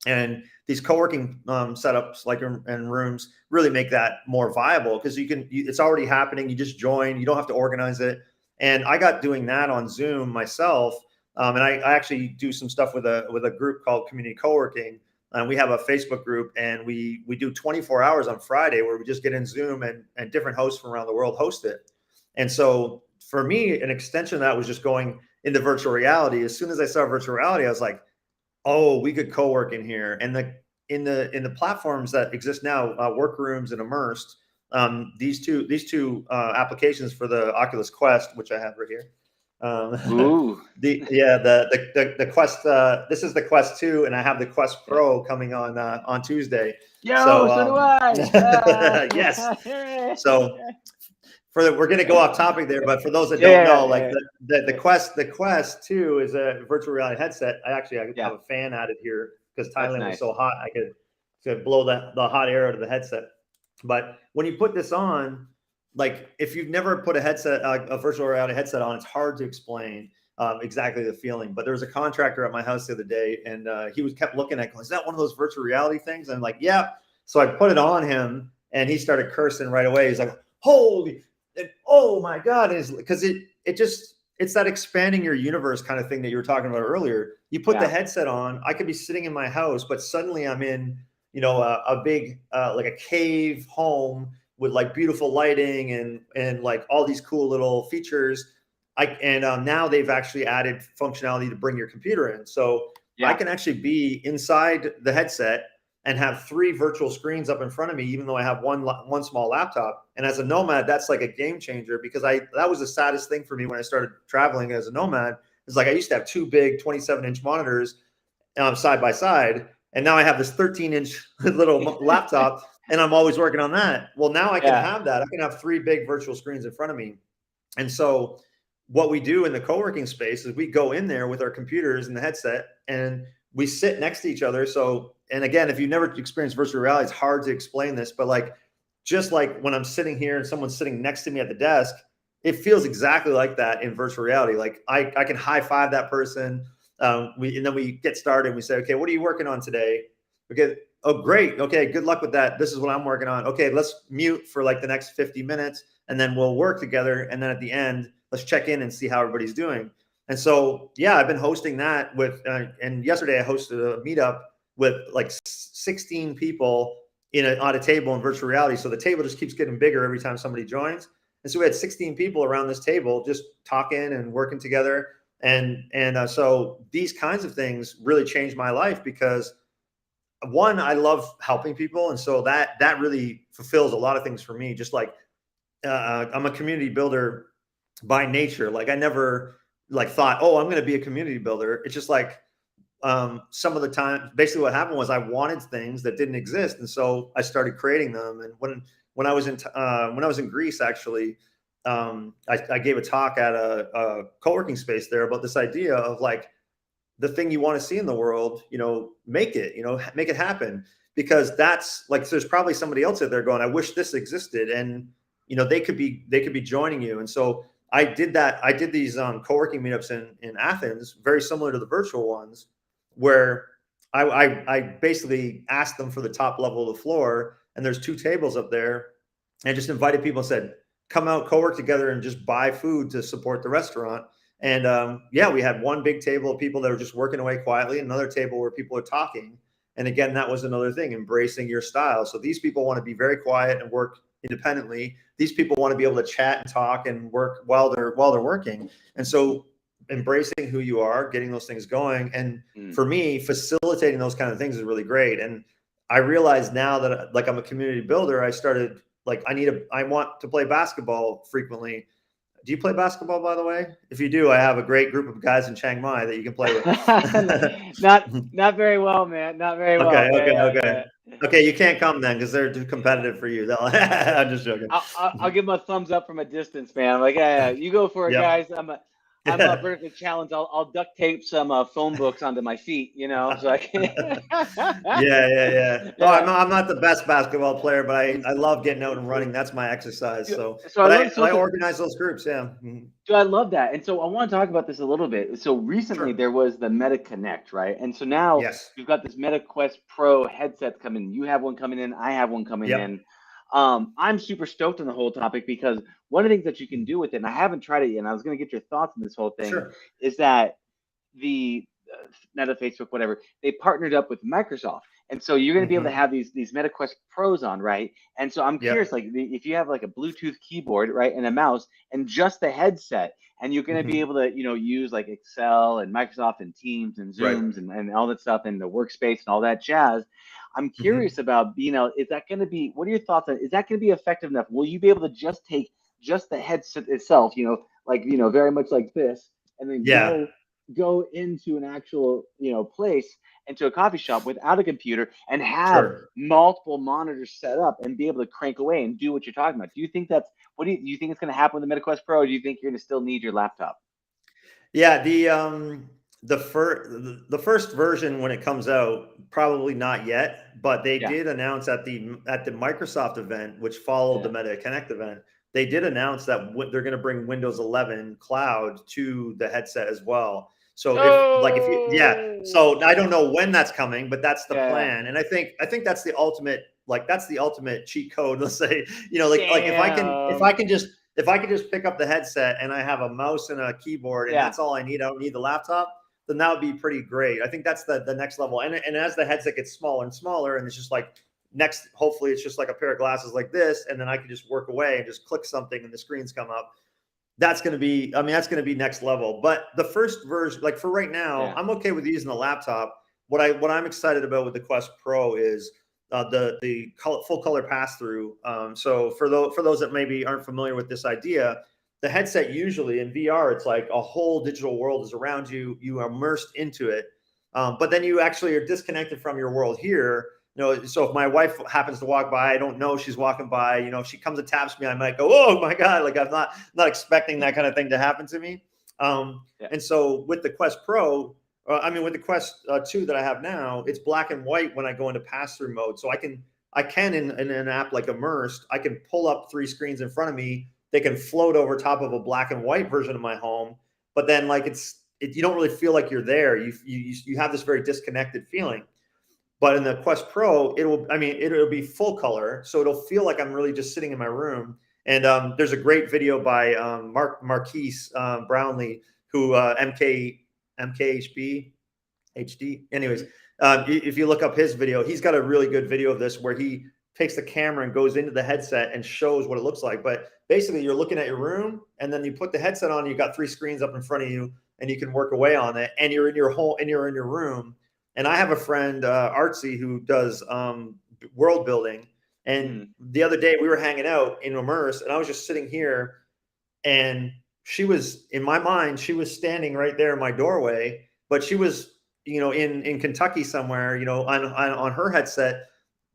and these co-working setups like in rooms really make that more viable, because it's already happening. You just join. You don't have to organize it. And I got doing that on Zoom myself. And I actually do some stuff with a group called Community Co-working. And we have a Facebook group, and we do 24 hours on Friday where we just get in Zoom, and different hosts from around the world host it. And so for me, an extension of that was just going into virtual reality. As soon as I saw virtual reality, I was like, oh, we could co-work in here. And in the platforms that exist now, Workrooms and Immersed, these two applications for the Oculus Quest, which I have right here. Ooh. The Quest. This is the Quest 2, and I have the Quest Pro coming on Tuesday. Yo, So so do I. yes. So we're going to go off topic there, but for those that don't know, like Yeah. the Quest 2 is a virtual reality headset. I Yeah. have a fan added here because That's Thailand was so nice. hot. I could blow the hot air out of the headset. But when you put this on, like if you've never put a virtual reality headset on, it's hard to explain exactly the feeling. But there was a contractor at my house the other day, and he was kept looking at, going, "Is that one of those virtual reality things?" And I'm like, "Yeah." So I put it on him, and he started cursing right away. He's like, "Holy, oh my God!" Because it's that expanding your universe kind of thing that you were talking about earlier. You put the headset on. I could be sitting in my house, but suddenly I'm in, a big like a cave home with like beautiful lighting and like all these cool little features. Now they've actually added functionality to bring your computer in, so I can actually be inside the headset and have 3 virtual screens up in front of me, even though I have one small laptop. And as a nomad, that's like a game changer, because that was the saddest thing for me when I started traveling as a nomad. It's like I used to have 2 big 27-inch monitors side by side, and now I have this 13-inch little laptop, and I'm always working on that. Well, now I can have that. I can have 3 big virtual screens in front of me. And so what we do in the co-working space is we go in there with our computers and the headset, and we sit next to each other. So, and again, if you've never experienced virtual reality, it's hard to explain this, but like, just like when I'm sitting here and someone's sitting next to me at the desk, it feels exactly like that in virtual reality. Like I can high five that person. And then we get started and we say, "Okay, what are you working on today?" Okay. "Oh, great. Okay, good luck with that. This is what I'm working on. Okay, let's mute for like the next 50 minutes and then we'll work together. And then at the end, let's check in and see how everybody's doing." And so, yeah, I've been hosting that with, and yesterday I hosted a meetup with like 16 people on a table in virtual reality. So the table just keeps getting bigger every time somebody joins. And so we had 16 people around this table just talking and working together. So these kinds of things really changed my life, because one, I love helping people. And so that really fulfills a lot of things for me. Just like I'm a community builder by nature. Like I never like thought, "Oh, I'm going to be a community builder." It's just like some of the time, basically what happened was I wanted things that didn't exist. And so I started creating them. And when I was in Greece, actually, I gave a talk at a co-working space there about this idea of like, the thing you want to see in the world, make it happen. Because that's like, there's probably somebody else out there going, "I wish this existed." And, they could be joining you. And so I did that. I did these co-working meetups in Athens, very similar to the virtual ones, where I basically asked them for the top level of the floor, and there's 2 tables up there, and just invited people and said, "Come out, co-work together, and just buy food to support the restaurant." And we had one big table of people that were just working away quietly, another table where people are talking. And again, that was another thing, embracing your style. So these people want to be very quiet and work independently. These people want to be able to chat and talk and work while they're working. And so embracing who you are, getting those things going. And for me, facilitating those kind of things is really great. And I realize now that like I'm a community builder, I started like, I want to play basketball frequently. Do you play basketball, by the way? If you do, I have a great group of guys in Chiang Mai that you can play with. Not very well, man. Not very well. Okay. Okay, you can't come then because they're too competitive for you. I'm just joking. I'll give them a thumbs up from a distance, man. Like, yeah, you go for it, guys. I'm vertically challenged. I'll duct tape some phone books onto my feet, so I can. Yeah. Oh, I'm not the best basketball player, but I love getting out and running. That's my exercise. So I organize those groups. Yeah. Dude, I love that. And so I want to talk about this a little bit. So recently there was the Meta Connect, right? And so now we've got this MetaQuest Pro headset coming. You have one coming in. I have one coming in. I'm super stoked on the whole topic, because one of the things that you can do with it, and I haven't tried it yet, and I was going to get your thoughts on this whole thing, is that the Meta, Facebook, whatever, they partnered up with Microsoft. And so you're going to be able to have these MetaQuest Pros on, right? And so I'm curious, like if you have like a Bluetooth keyboard, right, and a mouse and just the headset, and you're going to be able to, use like Excel and Microsoft and Teams and Zooms and all that stuff, and the workspace and all that jazz. I'm curious about, is that going to be, what are your thoughts on, is that going to be effective enough? Will you be able to just take just the headset itself, very much like this, and then go into an actual, place, into a coffee shop without a computer, and have multiple monitors set up and be able to crank away and do what you're talking about? Do you think do you think it's going to happen with the MetaQuest Pro, or do you think you're going to still need your laptop? Yeah, the first version, when it comes out, probably not yet, but they did announce at the Microsoft event, which followed the Meta Connect event, they did announce that they're going to bring Windows 11 Cloud to the headset as well. So so I don't know when that's coming, but that's the plan. And I think that's the ultimate, that's the ultimate cheat code. Let's say, like if I can just pick up the headset and I have a mouse and a keyboard and that's all I need, I don't need the laptop, then that would be pretty great. I think that's the next level. And as the headset gets smaller and smaller, and it's just like hopefully it's just like a pair of glasses like this, and then I can just work away and just click something and the screens come up. That's going to be, that's going to be next level. But the first version, like for right now, I'm okay with using the laptop. What I'm excited about with the Quest Pro is the full color pass through. So for those that maybe aren't familiar with this idea, the headset usually in VR, it's like a whole digital world is around you. You are immersed into it, but then you actually are disconnected from your world here. So if my wife happens to walk by, I don't know she's walking by. If she comes and taps me, I might go, "Oh my God!" Like I'm not expecting that kind of thing to happen to me. And so with the Quest Pro, with the Quest 2 that I have now, it's black and white when I go into pass through mode. So I can in an app like Immersed, I can pull up 3 screens in front of me. They can float over top of a black and white version of my home, but then you don't really feel like you're there. You have this very disconnected feeling. But in the Quest Pro, it'll be full color, so it'll feel like I'm really just sitting in my room. And there's a great video by Marquise Brownlee, who MKHB HD. Anyways, if you look up his video, he's got a really good video of this where he takes the camera and goes into the headset and shows what it looks like. But basically, you're looking at your room, and then you put the headset on. You got 3 screens up in front of you, and you can work away on it. And you're in your room. And I have a friend, Artsy, who does world building. And the other day we were hanging out in Immerse, and I was just sitting here, and she was, in my mind, she was standing right there in my doorway, but she was, in Kentucky somewhere, on her headset.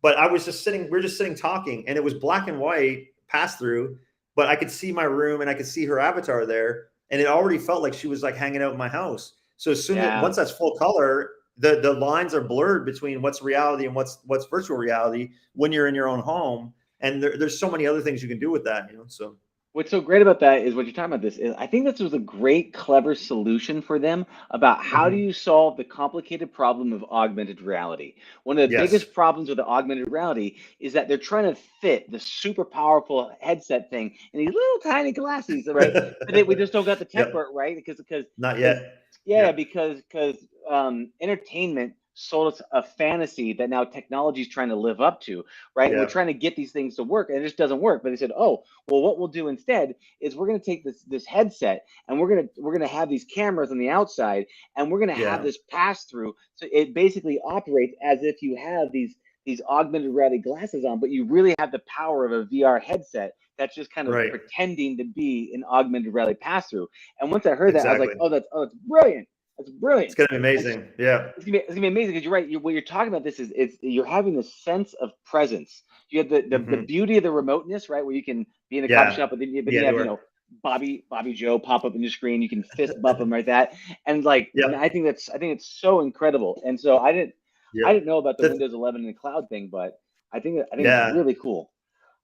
But I was just sitting, we were just sitting talking, and it was black and white pass through, but I could see my room and I could see her avatar there. And it already felt like she was like hanging out in my house. So as soon as once that's full color, the lines are blurred between what's reality and what's virtual reality when you're in your own home. And there's so many other things you can do with that, so. What's so great about that is what you're talking about this is I think this was a great, clever solution for them about how do you solve the complicated problem of augmented reality. One of the biggest problems with the augmented reality is that they're trying to fit the super powerful headset thing in these little tiny glasses, right? But we just don't got the tech part right because not yet. Because entertainment sold us a fantasy that now technology is trying to live up to, right? And we're trying to get these things to work, and it just doesn't work. But they said, "Oh, well, what we'll do instead is we're going to take this headset, and we're gonna have these cameras on the outside, and we're going to have this pass through, so it basically operates as if you have these augmented reality glasses on, but you really have the power of a VR headset." That's just kind of pretending to be an augmented reality pass through. And once I heard that, I was like, "Oh, that's brilliant! That's brilliant! It's gonna be amazing." It's gonna be amazing because you're right. What you're talking about this is you're having the sense of presence. You have the beauty of the remoteness, right? Where you can be in a coffee shop, but then you have Bobby Joe pop up in your screen. You can fist bump them like that, and and I think it's so incredible. And so I didn't know about the Windows 11 and the cloud thing, but I think it's really cool.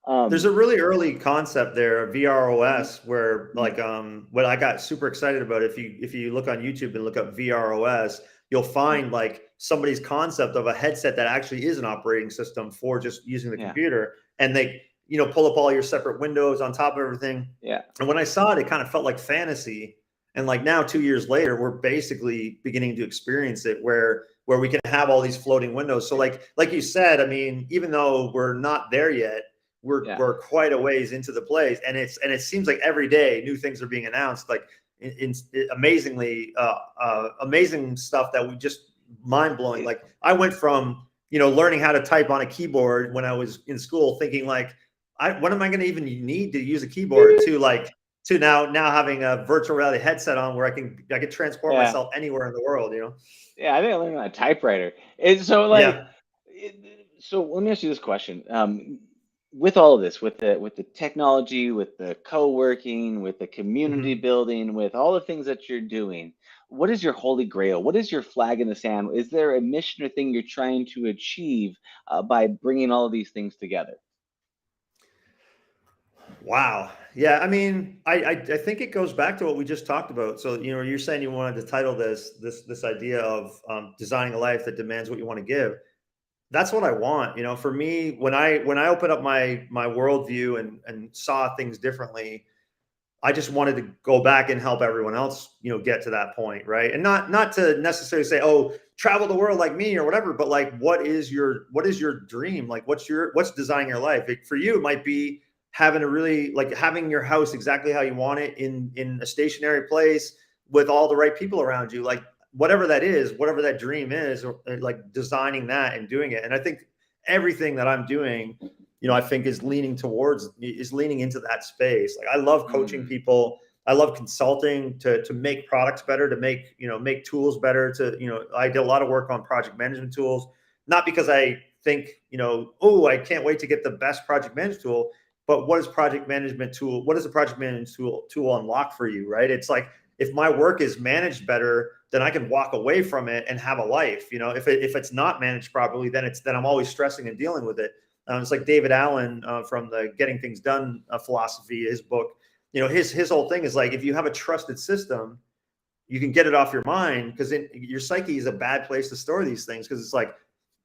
There's a really early concept there, VROS, where what I got super excited about. If you look on YouTube and look up VROS, you'll find like somebody's concept of a headset that actually is an operating system for just using the computer, and they pull up all your separate windows on top of everything. And when I saw it, it kind of felt like fantasy. And like now, 2 years later, we're basically beginning to experience it where we can have all these floating windows. So like you said, I mean, even though we're not there yet, we're quite a ways into the place, and it seems like every day new things are being announced, like amazing stuff that we just mind blowing. Like I went from learning how to type on a keyboard when I was in school, thinking like, when am I going to even need to use a keyboard to now having a virtual reality headset on where I can transport myself anywhere in the world. I think I learned on a typewriter. And so so let me ask you this question. With all of this, with the technology, with the co-working, with the community building, with all the things that you're doing, what is your holy grail? What is your flag in the sand? Is there a mission or thing you're trying to achieve by bringing all of these things together? Wow. Yeah. I mean, I think it goes back to what we just talked about. So, you're saying you wanted to title this idea of designing a life that demands what you want to give. That's what I want. For me, when I open up my worldview and saw things differently, I just wanted to go back and help everyone else, get to that point, right? And not to necessarily say, oh, travel the world like me or whatever, but like, what is your dream? Like, what's designing your life? For you, it might be having your house exactly how you want it in a stationary place with all the right people around you, like whatever that is, whatever that dream is, or like designing that and doing it. And I think everything that I'm doing, I think is leaning into that space. Like I love coaching people. I love consulting to make products better, to make tools better. I did a lot of work on project management tools, not because I think, oh, I can't wait to get the best project management tool, but what does a project management tool unlock for you, right? It's like, if my work is managed better, then I can walk away from it and have a life. If it's not managed properly, then I'm always stressing and dealing with it. It's like David Allen from the Getting Things Done philosophy, his book. His whole thing is like, if you have a trusted system, you can get it off your mind, because your psyche is a bad place to store these things, because it's like,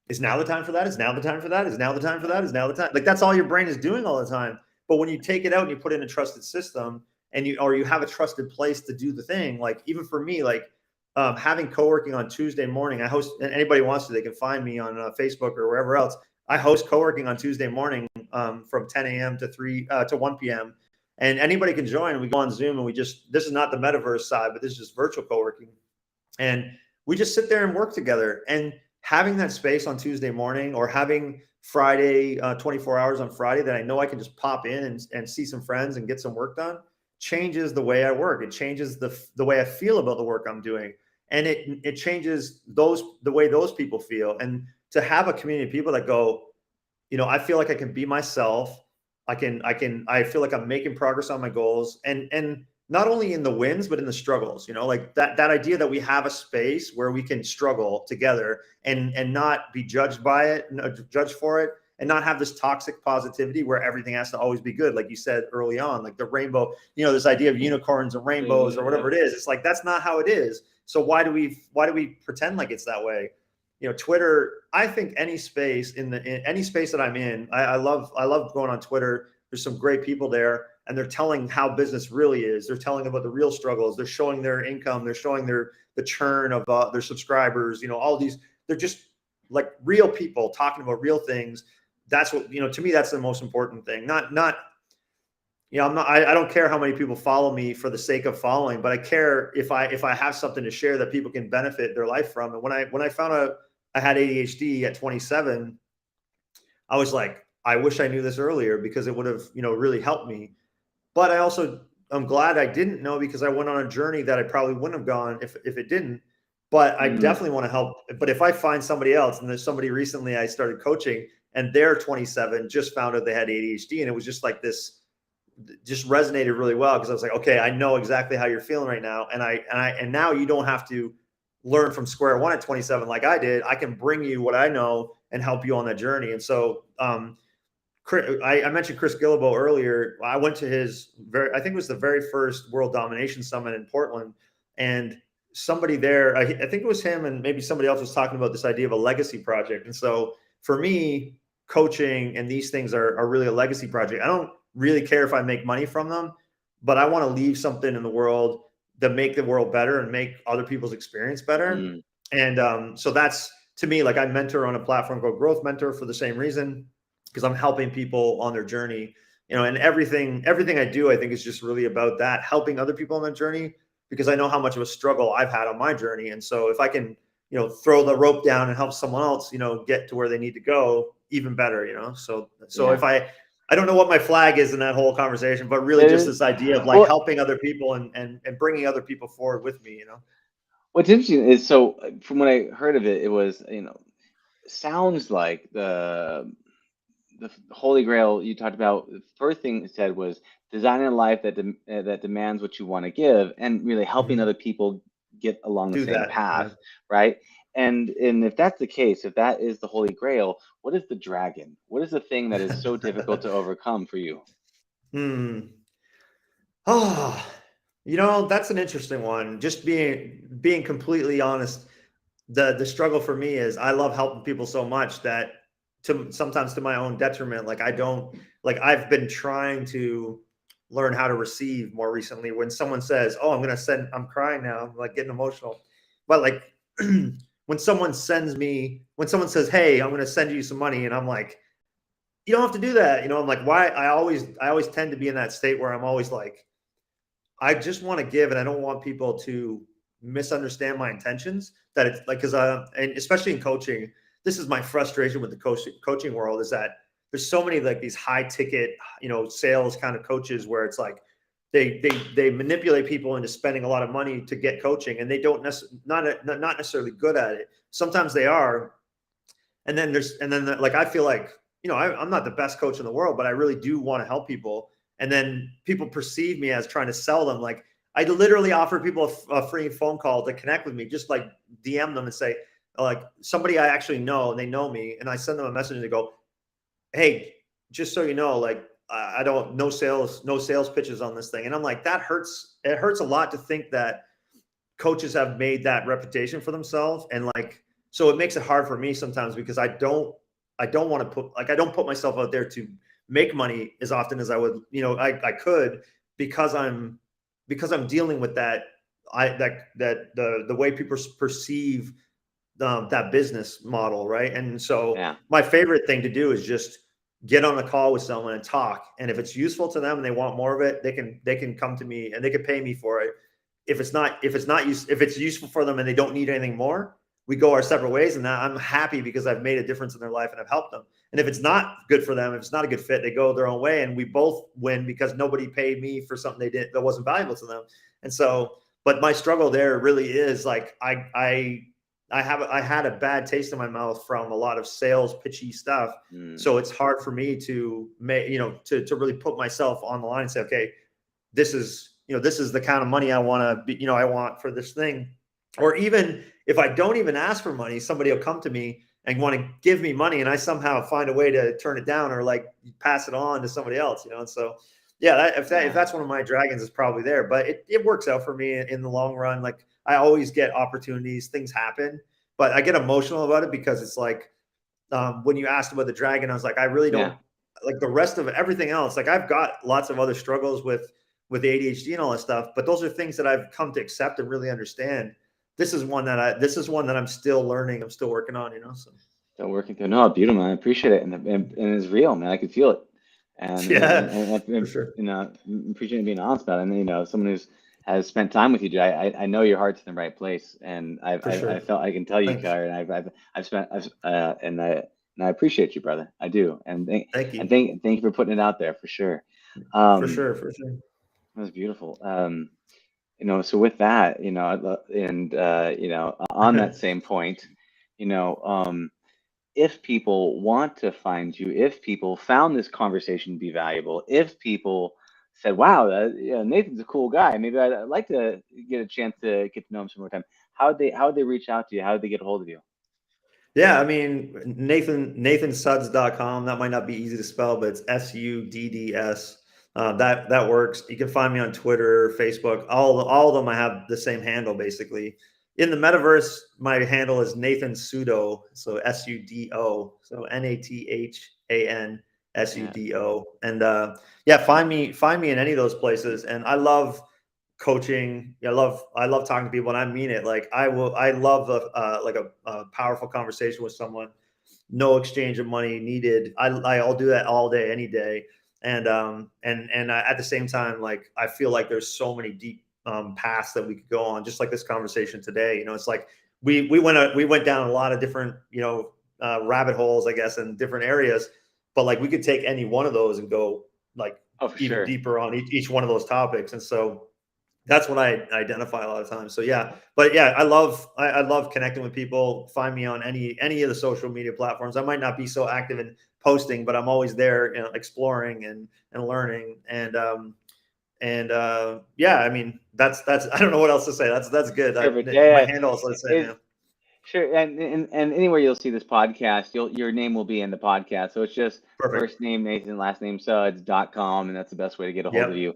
is now the time for that? Is now the time for that? Is now the time for that? Is now the time? Like, that's all your brain is doing all the time. But when you take it out and you put in a trusted system, and you have a trusted place to do the thing, like even for me, like having co-working on Tuesday morning, I host, and anybody wants to, they can find me on Facebook or wherever else. I host co-working on Tuesday morning from 10 a.m. to 1 p.m. And anybody can join. We go on Zoom, and this is not the metaverse side, but this is just virtual co-working. And we just sit there and work together. And having that space on Tuesday morning, or having Friday, 24 hours on Friday, that I know I can just pop in and see some friends and get some work done, changes the way I work. It changes the way I feel about the work I'm doing. And it changes the way those people feel. And to have a community of people that go, I feel like I can be myself. I feel like I'm making progress on my goals, and not only in the wins, but in the struggles, like that idea that we have a space where we can struggle together and not be judged by it, judged for it, and not have this toxic positivity where everything has to always be good. Like you said early on, like the rainbow, this idea of unicorns and rainbows or whatever it is. It's like, that's not how it is. So why do we pretend like it's that way? Twitter, I think any space in any space that I'm in, I love going on Twitter. There's some great people there, and they're telling how business really is. They're telling about the real struggles. They're showing their income. They're showing the churn of their subscribers. All these, they're just like real people talking about real things. That's what, to me, that's the most important thing. I don't care how many people follow me for the sake of following, but I care if I have something to share that people can benefit their life from. And when I found out I had ADHD at 27, I was like, I wish I knew this earlier, because it would have, really helped me. But I'm glad I didn't know, because I went on a journey that I probably wouldn't have gone if it didn't. But I definitely want to help. But if I find somebody else, and there's somebody recently I started coaching, and they're 27, just found out they had ADHD, and it was just like this, just resonated really well, because I was like, okay, I know exactly how you're feeling right now, and now you don't have to learn from square one at 27 like I did. I can bring you what I know and help you on that journey. And so I mentioned Chris Guillebeau earlier. I went to his I think it was the very first World Domination Summit in Portland, and somebody there, I think it was him and maybe somebody else, was talking about this idea of a legacy project. And so for me, coaching and these things are really a legacy project. I don't really care if I make money from them, but I want to leave something in the world that make the world better and make other people's experience better. And so that's, to me, like, I mentor on a platform called Growth Mentor for the same reason, because I'm helping people on their journey, and everything I do, I think, is just really about that, helping other people on their journey, because I know how much of a struggle I've had on my journey. And so if I can, throw the rope down and help someone else, get to where they need to go, even better, So Yeah. if I don't know what my flag is in that whole conversation, but really just this idea of like helping other people and bringing other people forward with me, What's interesting is, so from what I heard of it, it was, sounds like the Holy Grail you talked about. The first thing it said was designing a life that demands what you want to give, and really helping other people get along the Do same that. path, Yeah. right? And if that's the case, if that is the Holy Grail, what is the dragon? What is the thing that is so difficult to overcome for you? Hmm. Oh, that's an interesting one. Just being completely honest, the struggle for me is I love helping people so much that sometimes to my own detriment. Like I don't like I've been trying to learn how to receive more recently. When someone says, "Oh, I'm crying now," I'm like getting emotional. But like when someone says, "Hey, I'm gonna send you some money," and I'm like, "You don't have to do that." I'm like, why? I always tend to be in that state where I'm always like, I just want to give, and I don't want people to misunderstand my intentions. That it's like, because and especially in coaching, this is my frustration with the coaching world is that there's so many like these high ticket, sales kind of coaches where it's like they manipulate people into spending a lot of money to get coaching, and they don't not necessarily good at it. Sometimes they are, like I feel like I'm not the best coach in the world, but I really do want to help people. And then people perceive me as trying to sell them. Like I literally offer people a free phone call to connect with me, just like DM them and say like somebody I actually know and they know me, and I send them a message and they go, "Hey, just so you know, like I don't no sales pitches on this thing." And I'm like, that hurts. It hurts a lot to think that coaches have made that reputation for themselves, and like so it makes it hard for me sometimes because I don't want to I don't put myself out there to make money as often as I would, I could, because I'm dealing with that the way people perceive that business model, right? And so Yeah. my favorite thing to do is just get on a call with someone and talk, and if it's useful to them and they want more of it, they can come to me and they can pay me for it. If it's useful for them and they don't need anything more, we go our separate ways, and I'm happy because I've made a difference in their life and I've helped them. And if it's not good for them, if it's not a good fit, they go their own way, and we both win because nobody paid me for something they did that wasn't valuable to them. And so, but my struggle there really is like I had a bad taste in my mouth from a lot of sales pitchy stuff. Mm. So it's hard for me to make, to really put myself on the line and say, okay, this is the kind of money I want to be, I want for this thing. Or even if I don't even ask for money, somebody will come to me and want to give me money, and I somehow find a way to turn it down or like pass it on to somebody else, And so, yeah, if that's one of my dragons, is probably there, but it works out for me in the long run. Like I always get opportunities, things happen, but I get emotional about it because it's like, when you asked about the dragon, I was like, I really don't Yeah. like the rest of everything else. Like I've got lots of other struggles with ADHD and all that stuff, but those are things that I've come to accept and really understand. This is one that I'm still learning. I'm still working on, So Still working through. No, beautiful, man. I appreciate it, and it's real, man. I can feel it, yeah, for sure. appreciate you being honest about it. And someone who's has spent time with you, dude. I know your heart's in the right place, and For I sure. felt I can tell you, Thanks. Kyra, and I've spent and I appreciate you, brother. I do, and Thank you. thank you for putting it out there for sure. For Um, sure. For sure. that was beautiful. So with that, on that same point, you know, um if people want to find you, if people found this conversation to be valuable, if people said, "Wow, Nathan's a cool guy. Maybe I'd like to get a chance to get to know him some more time." How would they reach out to you? How would they get a hold of you? Yeah, I mean, NathanSudds.com. That might not be easy to spell, but it's Sudds. That works. You can find me on Twitter, Facebook. All of them, I have the same handle basically. In the metaverse, my handle is Nathan Sudo, so Sudo, so Yeah, NathanSudo. And yeah, find me in any of those places. And I love coaching. I love talking to people, and I mean it. Like I love a powerful conversation with someone. No exchange of money needed. I'll do that all day, any day. And at the same time, like I feel like there's so many deep paths that we could go on, just like this conversation today. It's like we went down a lot of different rabbit holes, I guess, in different areas, but like we could take any one of those and go like oh, for even sure. deeper on each one of those topics. And so that's what I identify a lot of times. So yeah, but yeah, I love connecting with people. Find me on any of the social media platforms. I might not be so active in posting, but I'm always there, exploring and learning. And yeah, I mean that's I don't know what else to say. That's good. Perfect. My Yeah, handle is the same. yeah. Yeah. Sure, and anywhere you'll see this podcast, your name will be in the podcast. So it's just Perfect. first name Nathan, last name Sudds.com, and that's the best way to get a hold of Yep. you.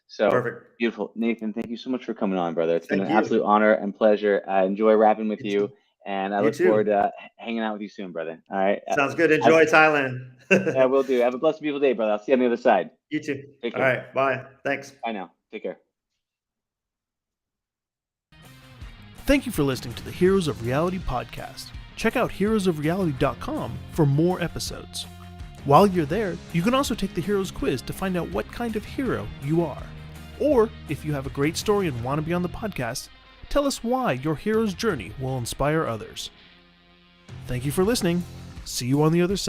So Perfect. beautiful, Nathan. Thank you so much for coming on, brother. It's been Thank an you. absolute honor and pleasure. I enjoy rapping with You too. you, and I You look forward too. to hanging out with you soon, brother. All right, Sounds good. Enjoy Thailand. I will do. Have a blessed, beautiful day, brother. I'll see you on the other side. You too. Take All care. right. Bye. Thanks. Bye now. Take care. Thank you for listening to the Heroes of Reality podcast. Check out heroesofreality.com for more episodes. While you're there, you can also take the Heroes quiz to find out what kind of hero you are. Or, if you have a great story and want to be on the podcast, tell us why your hero's journey will inspire others. Thank you for listening. See you on the other side.